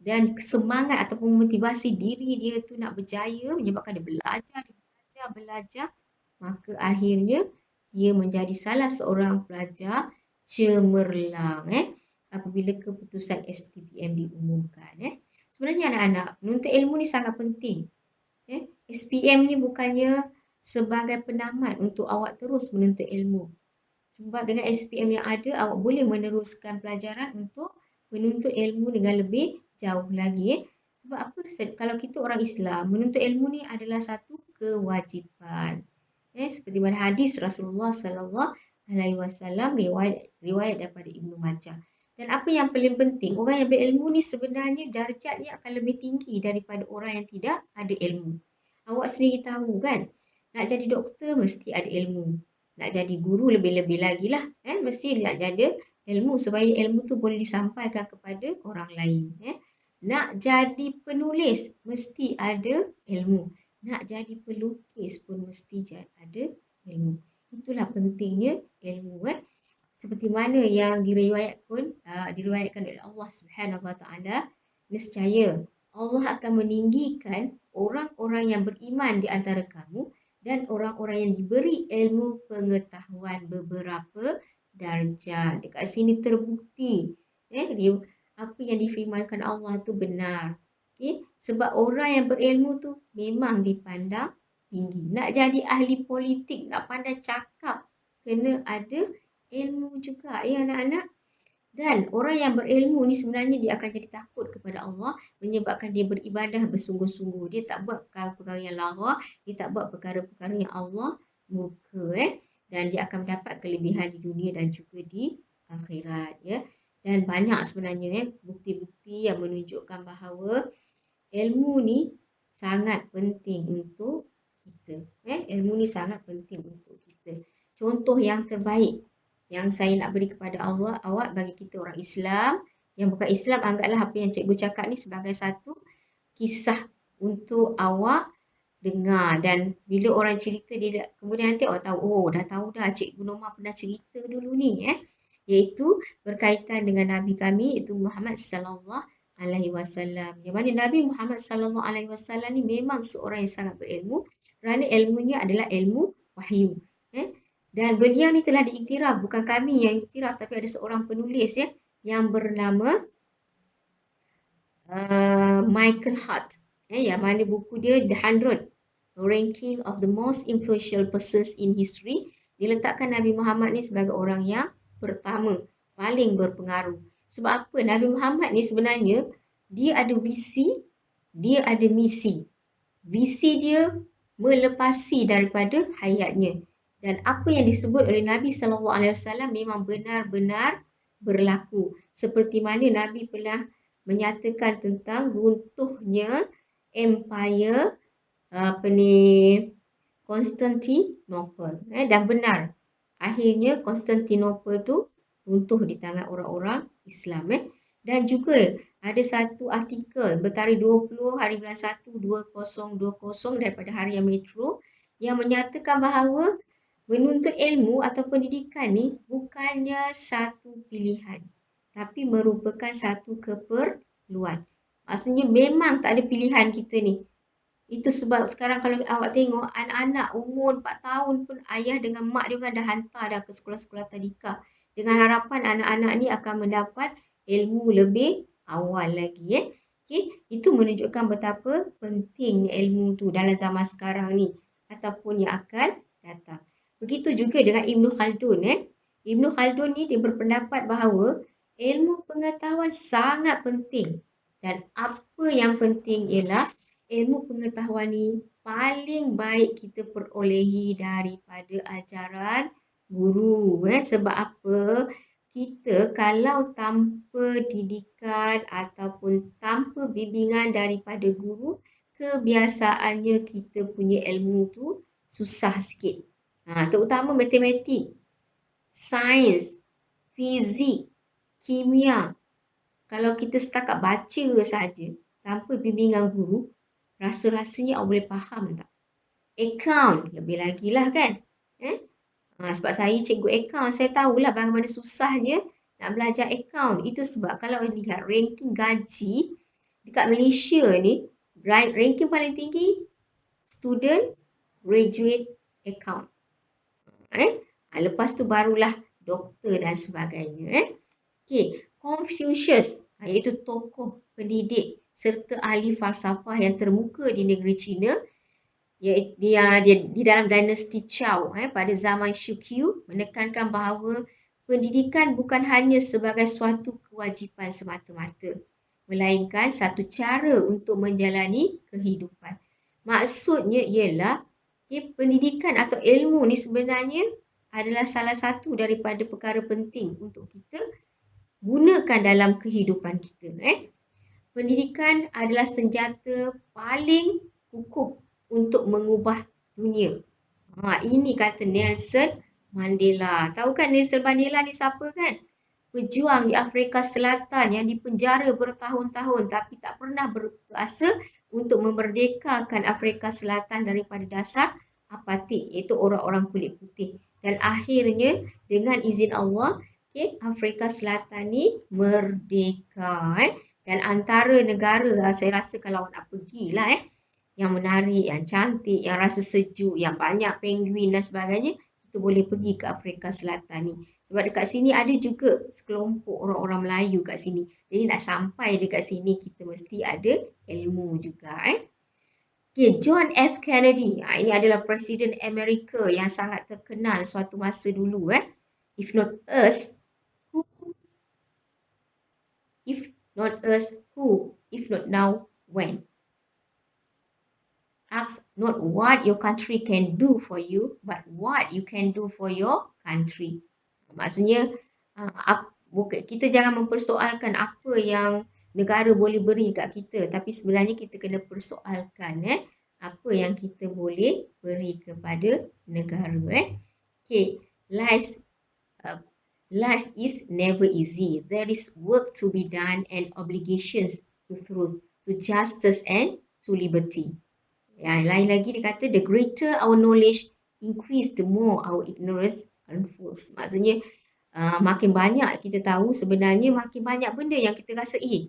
dan semangat ataupun motivasi diri dia tu nak berjaya menyebabkan dia belajar, maka akhirnya dia menjadi salah seorang pelajar cemerlang apabila keputusan STPM diumumkan. Sebenarnya anak-anak, menuntut ilmu ni sangat penting. SPM ni bukannya sebagai penamat untuk awak terus menuntut ilmu. Sebab dengan SPM yang ada, awak boleh meneruskan pelajaran untuk menuntut ilmu dengan lebih jauh lagi. Sebab apa? Kalau kita orang Islam, menuntut ilmu ni adalah satu kewajipan. Seperti mana hadis Rasulullah Sallallahu Alaihi Wasallam riwayat daripada Ibnu Majah. Dan apa yang paling penting, orang yang berilmu ni sebenarnya darjatnya akan lebih tinggi daripada orang yang tidak ada ilmu. Awak sendiri tahu kan, nak jadi doktor mesti ada ilmu. Nak jadi guru lebih-lebih lagi lah. Mesti nak jadi ilmu supaya ilmu tu boleh disampaikan kepada orang lain. Nak jadi penulis mesti ada ilmu. Nak jadi pelukis pun mesti ada ilmu. Itulah pentingnya ilmu. Seperti mana yang diriwayatkan oleh Allah Subhanahu Wa Taala, nescaya Allah akan meninggikan orang-orang yang beriman di antara kamu dan orang-orang yang diberi ilmu pengetahuan beberapa darjat. Dekat sini terbukti apa yang difirmankan Allah tu benar. Sebab orang yang berilmu tu memang dipandang tinggi. Nak jadi ahli politik, nak pandai cakap, kena ada ilmu juga anak-anak. Dan orang yang berilmu ni sebenarnya dia akan jadi takut kepada Allah menyebabkan dia beribadah bersungguh-sungguh. Dia tak buat perkara-perkara yang lara, dia tak buat perkara-perkara yang Allah murka. Dan dia akan mendapat kelebihan di dunia dan juga di akhirat. Dan banyak sebenarnya bukti-bukti yang menunjukkan bahawa ilmu ni sangat penting untuk kita. Ilmu ni sangat penting untuk kita. Contoh yang terbaik yang saya nak beri kepada awak bagi kita orang Islam. Yang bukan Islam, anggaplah apa yang cikgu cakap ni sebagai satu kisah untuk awak dengar. Dan bila orang cerita, dia kemudian nanti awak tahu, dah tahu dah cikgu Norma pernah cerita dulu ni. Iaitu berkaitan dengan Nabi kami, iaitu Muhammad Sallallahu Alaihi Wasallam. Yang mana Nabi Muhammad Sallallahu Alaihi Wasallam ni memang seorang yang sangat berilmu kerana ilmunya adalah ilmu wahyu. Dan beliau ni telah diiktiraf, bukan kami yang iktiraf, tapi ada seorang penulis yang bernama Michael Hart. Yang mana buku dia The 100 Ranking of the Most Influential Persons in History. Dia letakkan Nabi Muhammad ni sebagai orang yang pertama, paling berpengaruh. Sebab apa? Nabi Muhammad ni sebenarnya dia ada visi, dia ada misi. Visi dia melepasi daripada hayatnya. Dan apa yang disebut oleh Nabi SAW memang benar-benar berlaku. Seperti mana Nabi pernah menyatakan tentang runtuhnya Empire Konstantinopel. Dan benar, akhirnya Konstantinopel tu runtuh di tangan orang-orang Islam. Dan juga ada satu artikel bertarikh 20 hari bulan 1 2020 daripada Harian Metro yang menyatakan bahawa menuntut ilmu atau pendidikan ni bukannya satu pilihan, tapi merupakan satu keperluan. Maksudnya memang tak ada pilihan kita ni. Itu sebab sekarang kalau awak tengok anak-anak umur 4 tahun pun ayah dengan mak dia orang dah hantar dah ke sekolah-sekolah tadika. Dengan harapan anak-anak ni akan mendapat ilmu lebih awal lagi. Okay? Itu menunjukkan betapa pentingnya ilmu tu dalam zaman sekarang ni ataupun yang akan datang. Begitu juga dengan Ibn Khaldun. Ibn Khaldun ni dia berpendapat bahawa ilmu pengetahuan sangat penting. Dan apa yang penting ialah ilmu pengetahuan ni paling baik kita perolehi daripada ajaran guru. Sebab apa? Kita kalau tanpa didikan ataupun tanpa bimbingan daripada guru, kebiasaannya kita punya ilmu tu susah sikit. Terutama matematik, sains, fizik, kimia. Kalau kita setakat baca saja tanpa bimbingan guru, rasa-rasanya awak boleh faham tak? Account, lebih lagi lah kan? Sebab saya cikgu account, saya tahulah bagaimana susahnya nak belajar account. Itu sebab kalau lihat ranking gaji dekat Malaysia ni, ranking paling tinggi student graduate account. Lepas tu barulah doktor dan sebagainya. Okay. Confucius, iaitu tokoh pendidik serta ahli falsafah yang termuka di negeri China. Dia di dalam dinasti Zhou pada zaman Shukyu menekankan bahawa pendidikan bukan hanya sebagai suatu kewajipan semata-mata, melainkan satu cara untuk menjalani kehidupan. Maksudnya ialah pendidikan atau ilmu ni sebenarnya adalah salah satu daripada perkara penting untuk kita gunakan dalam kehidupan kita. Pendidikan adalah senjata paling kukuh untuk mengubah dunia. Ini kata Nelson Mandela. Tahu kan Nelson Mandela ni siapa kan? Pejuang di Afrika Selatan yang dipenjara bertahun-tahun tapi tak pernah berkuasa untuk memerdekakan Afrika Selatan daripada dasar apartheid, iaitu orang-orang kulit putih. Dan akhirnya dengan izin Allah, Afrika Selatan ni merdeka. Dan antara negara, saya rasa kalau awak nak pergilah yang menarik, yang cantik, yang rasa sejuk, yang banyak penguin dan sebagainya, kita boleh pergi ke Afrika Selatan ni. Sebab dekat sini ada juga sekelompok orang-orang Melayu kat sini. Jadi nak sampai dekat sini kita mesti ada ilmu juga. John F. Kennedy, ini adalah Presiden Amerika yang sangat terkenal suatu masa dulu. If not us, who? If not us, who? If not now, when? Ask not what your country can do for you, but what you can do for your country. Maksudnya, kita jangan mempersoalkan apa yang negara boleh beri kat kita, tapi sebenarnya kita kena persoalkan apa yang kita boleh beri kepada negara. Life is never easy. There is work to be done and obligations to truth, to justice and to liberty. Lain lagi dia kata, the greater our knowledge increase, the more our ignorance unfolds. Maksudnya, makin banyak kita tahu, sebenarnya makin banyak benda yang kita rasa, ini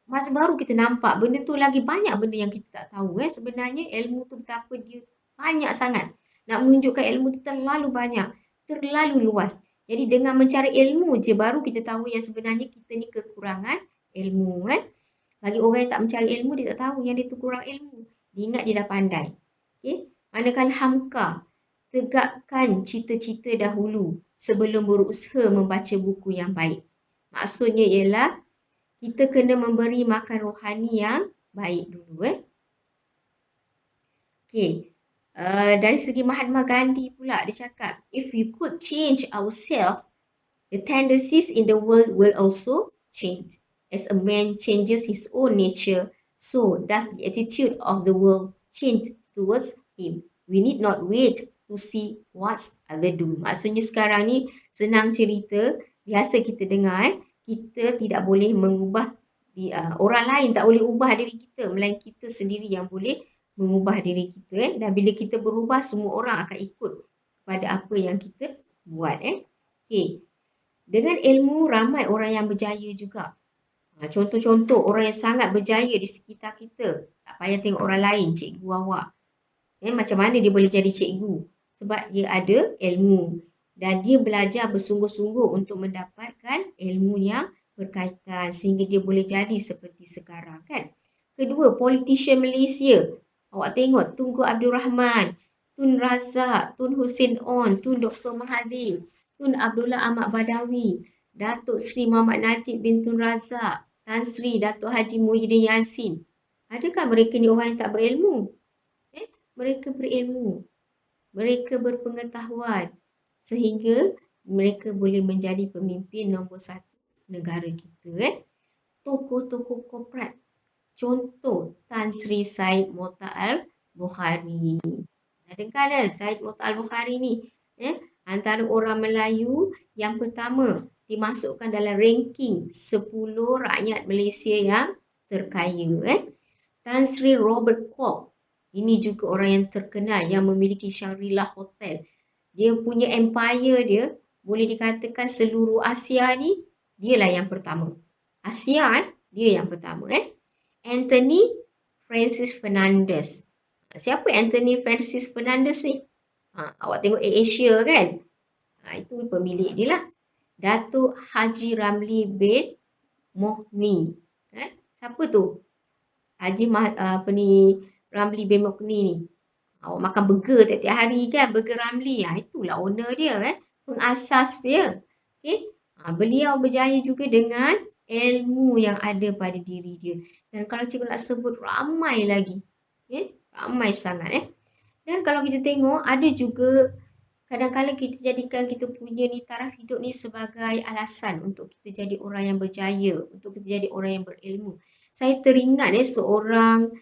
masa baru kita nampak, benda tu lagi banyak benda yang kita tak tahu. Sebenarnya ilmu tu betapa dia banyak sangat. Nak menunjukkan ilmu tu terlalu banyak, terlalu luas. Jadi dengan mencari ilmu je baru kita tahu yang sebenarnya kita ni kekurangan ilmu. Bagi orang yang tak mencari ilmu, dia tak tahu yang dia tu kurang ilmu. Dia ingat dia dah pandai. Manakala Hamka, tegakkan cita-cita dahulu sebelum berusaha membaca buku yang baik. Maksudnya ialah kita kena memberi makan rohani yang baik dulu. Dari segi Mahatma Gandhi pula, dia cakap, if we could change ourselves, the tendencies in the world will also change. As a man changes his own nature, so does the attitude of the world change towards him. We need not wait to see what's other do. Maksudnya sekarang ni senang cerita, biasa kita dengar, kita tidak boleh mengubah orang lain tak boleh ubah diri kita, melainkan kita sendiri yang boleh mengubah diri kita. Dan bila kita berubah, semua orang akan ikut pada apa yang kita buat. Okay. Dengan ilmu, ramai orang yang berjaya juga. Contoh-contoh orang yang sangat berjaya di sekitar kita. Tak payah tengok orang lain, cikgu awak. Macam mana dia boleh jadi cikgu? Sebab dia ada ilmu. Dan dia belajar bersungguh-sungguh untuk mendapatkan ilmu yang berkaitan. Sehingga dia boleh jadi seperti sekarang kan. Kedua, politician Malaysia. Awak tengok Tunku Abdul Rahman, Tun Razak, Tun Hussein On, Tun Dr. Mahathir, Tun Abdullah Ahmad Badawi, Datuk Seri Muhammad Najib bin Tun Razak, Tan Sri Datuk Haji Muhyiddin Yassin. Adakah mereka ni orang yang tak berilmu? Mereka berilmu. Mereka berpengetahuan. Sehingga mereka boleh menjadi pemimpin nombor 1 negara kita. Tokoh-tokoh korporat. Contoh Tan Sri Syed Motta Al-Bukhari. Dah dengar dah Syed Motta Al-Bukhari ni. Antara orang Melayu yang pertama dimasukkan dalam ranking 10 rakyat Malaysia yang terkaya. Tan Sri Robert Kwok. Ini juga orang yang terkenal yang memiliki Shangri-La Hotel. Dia punya empire dia boleh dikatakan seluruh Asia ni dialah yang pertama. Asia dia yang pertama. Anthony Francis Fernandez. Siapa Anthony Francis Fernandez ni? Awak tengok Asia kan? Itu pemilik dia lah. Datuk Haji Ramli bin Mohni. Siapa tu? Haji Ramli bin Mohni ni. Awak makan burger tiap-tiap hari kan? Burger Ramli. Itulah owner dia. Pengasas dia. Okay? Beliau berjaya juga dengan ilmu yang ada pada diri dia. Dan kalau cikgu nak sebut ramai lagi. Ramai sangat. Dan kalau kita tengok ada juga kadang-kadang kita jadikan kita punya ni taraf hidup ni sebagai alasan untuk kita jadi orang yang berjaya, untuk kita jadi orang yang berilmu. Saya teringat seorang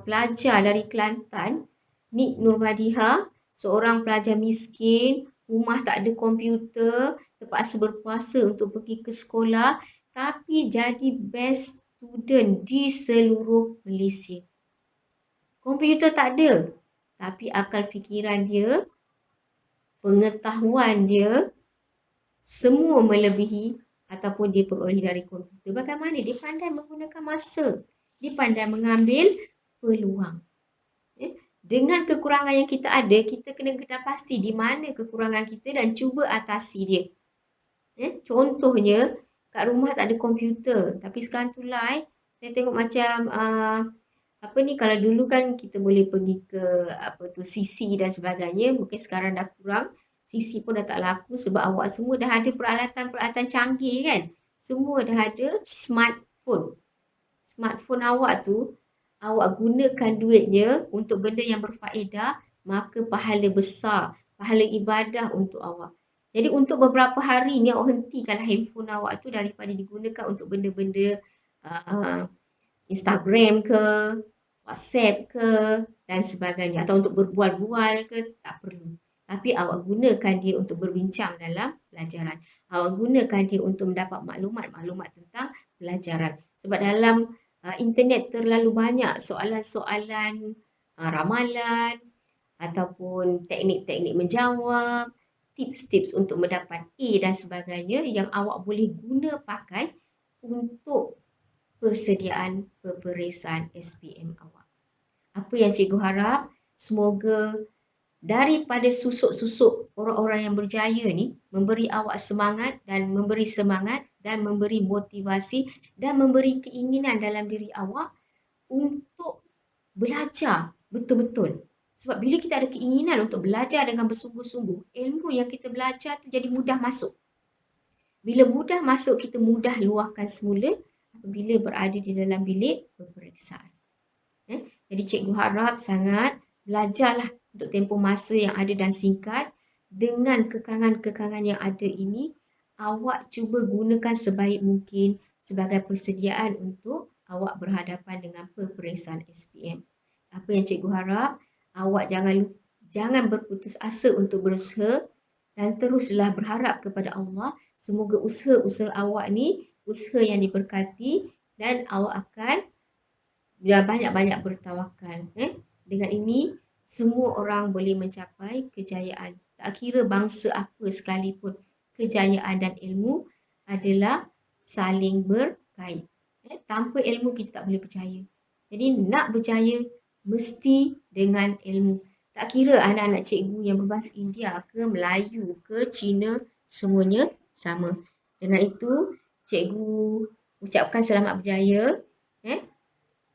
pelajar dari Kelantan, Nik Nurmadiha, seorang pelajar miskin, rumah tak ada komputer, terpaksa berpuasa untuk pergi ke sekolah, tapi jadi best student di seluruh Malaysia. Komputer tak ada, tapi akal fikiran dia, pengetahuan dia semua melebihi ataupun dia peroleh dari komputer. Bagaimana? Dia pandai menggunakan masa. Dia pandai mengambil peluang. Dengan kekurangan yang kita ada, kita kena pasti di mana kekurangan kita dan cuba atasi dia. Contohnya, kat rumah tak ada komputer. Tapi sekarang tu lah, saya tengok macam kalau dulu kan kita boleh pergi ke CC dan sebagainya. Mungkin sekarang dah kurang. CC pun dah tak laku sebab awak semua dah ada peralatan-peralatan canggih kan. Semua dah ada smartphone. Smartphone awak tu, awak gunakan duitnya untuk benda yang berfaedah, maka pahala besar, pahala ibadah untuk awak. Jadi untuk beberapa hari ni awak hentikanlah handphone awak tu daripada digunakan untuk benda-benda Instagram ke, WhatsApp ke dan sebagainya. Atau untuk berbual-bual ke, tak perlu. Tapi awak gunakan dia untuk berbincang dalam pelajaran. Awak gunakan dia untuk mendapat maklumat tentang pelajaran. Sebab dalam internet terlalu banyak soalan-soalan ramalan ataupun teknik-teknik menjawab, tips-tips untuk mendapat A dan sebagainya yang awak boleh guna pakai untuk persediaan peperiksaan SPM awak. Apa yang cikgu harap, semoga daripada susuk-susuk orang-orang yang berjaya ni memberi awak semangat dan memberi motivasi dan memberi keinginan dalam diri awak untuk belajar betul-betul. Sebab bila kita ada keinginan untuk belajar dengan bersungguh-sungguh, ilmu yang kita belajar tu jadi mudah masuk. Bila mudah masuk, kita mudah luahkan semula apabila berada di dalam bilik peperiksaan. Jadi cikgu harap sangat belajarlah untuk tempoh masa yang ada dan singkat. Dengan kekangan-kekangan yang ada ini, awak cuba gunakan sebaik mungkin sebagai persediaan untuk awak berhadapan dengan peperiksaan SPM. Apa yang cikgu harap, awak jangan berputus asa untuk berusaha dan teruslah berharap kepada Allah. Semoga usaha-usaha awak ni usaha yang diberkati dan awak akan banyak-banyak bertawakal. Dengan ini, semua orang boleh mencapai kejayaan. Tak kira bangsa apa sekalipun, kejayaan dan ilmu adalah saling berkait. Tanpa ilmu kita tak boleh berjaya. Jadi nak berjaya mesti dengan ilmu. Tak kira anak-anak cikgu yang berbahasa India ke Melayu ke Cina, semuanya sama. Dengan itu, cikgu ucapkan selamat berjaya.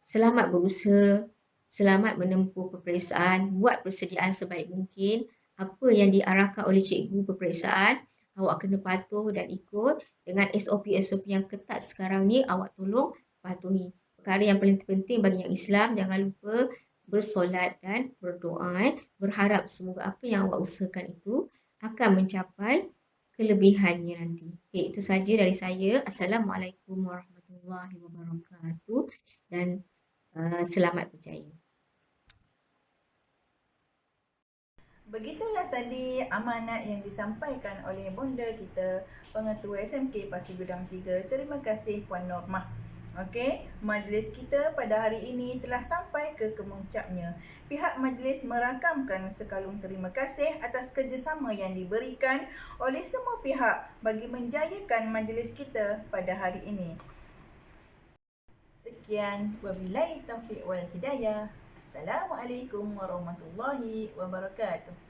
Selamat berusaha, selamat menempuh peperiksaan, buat persediaan sebaik mungkin. Apa yang diarahkan oleh cikgu peperiksaan, awak kena patuh dan ikut. Dengan SOP-SOP yang ketat sekarang ni, awak tolong patuhi. Perkara yang paling penting bagi yang Islam, jangan lupa bersolat dan berdoa. Berharap semoga apa yang awak usahakan itu akan mencapai kelebihannya nanti. Okay, itu saja dari saya. Assalamualaikum warahmatullahi wabarakatuh dan selamat berjaya. Begitulah tadi amanat yang disampaikan oleh bonda kita, Pengetua SMK Pasir Gudang 3. Terima kasih Puan Normah. Okey, majlis kita pada hari ini telah sampai ke kemuncaknya. Pihak majlis merakamkan sekalung terima kasih atas kerjasama yang diberikan oleh semua pihak bagi menjayakan majlis kita pada hari ini. Sekian, wabillahi taufiq wal hidayah. Assalamualaikum warahmatullahi wabarakatuh.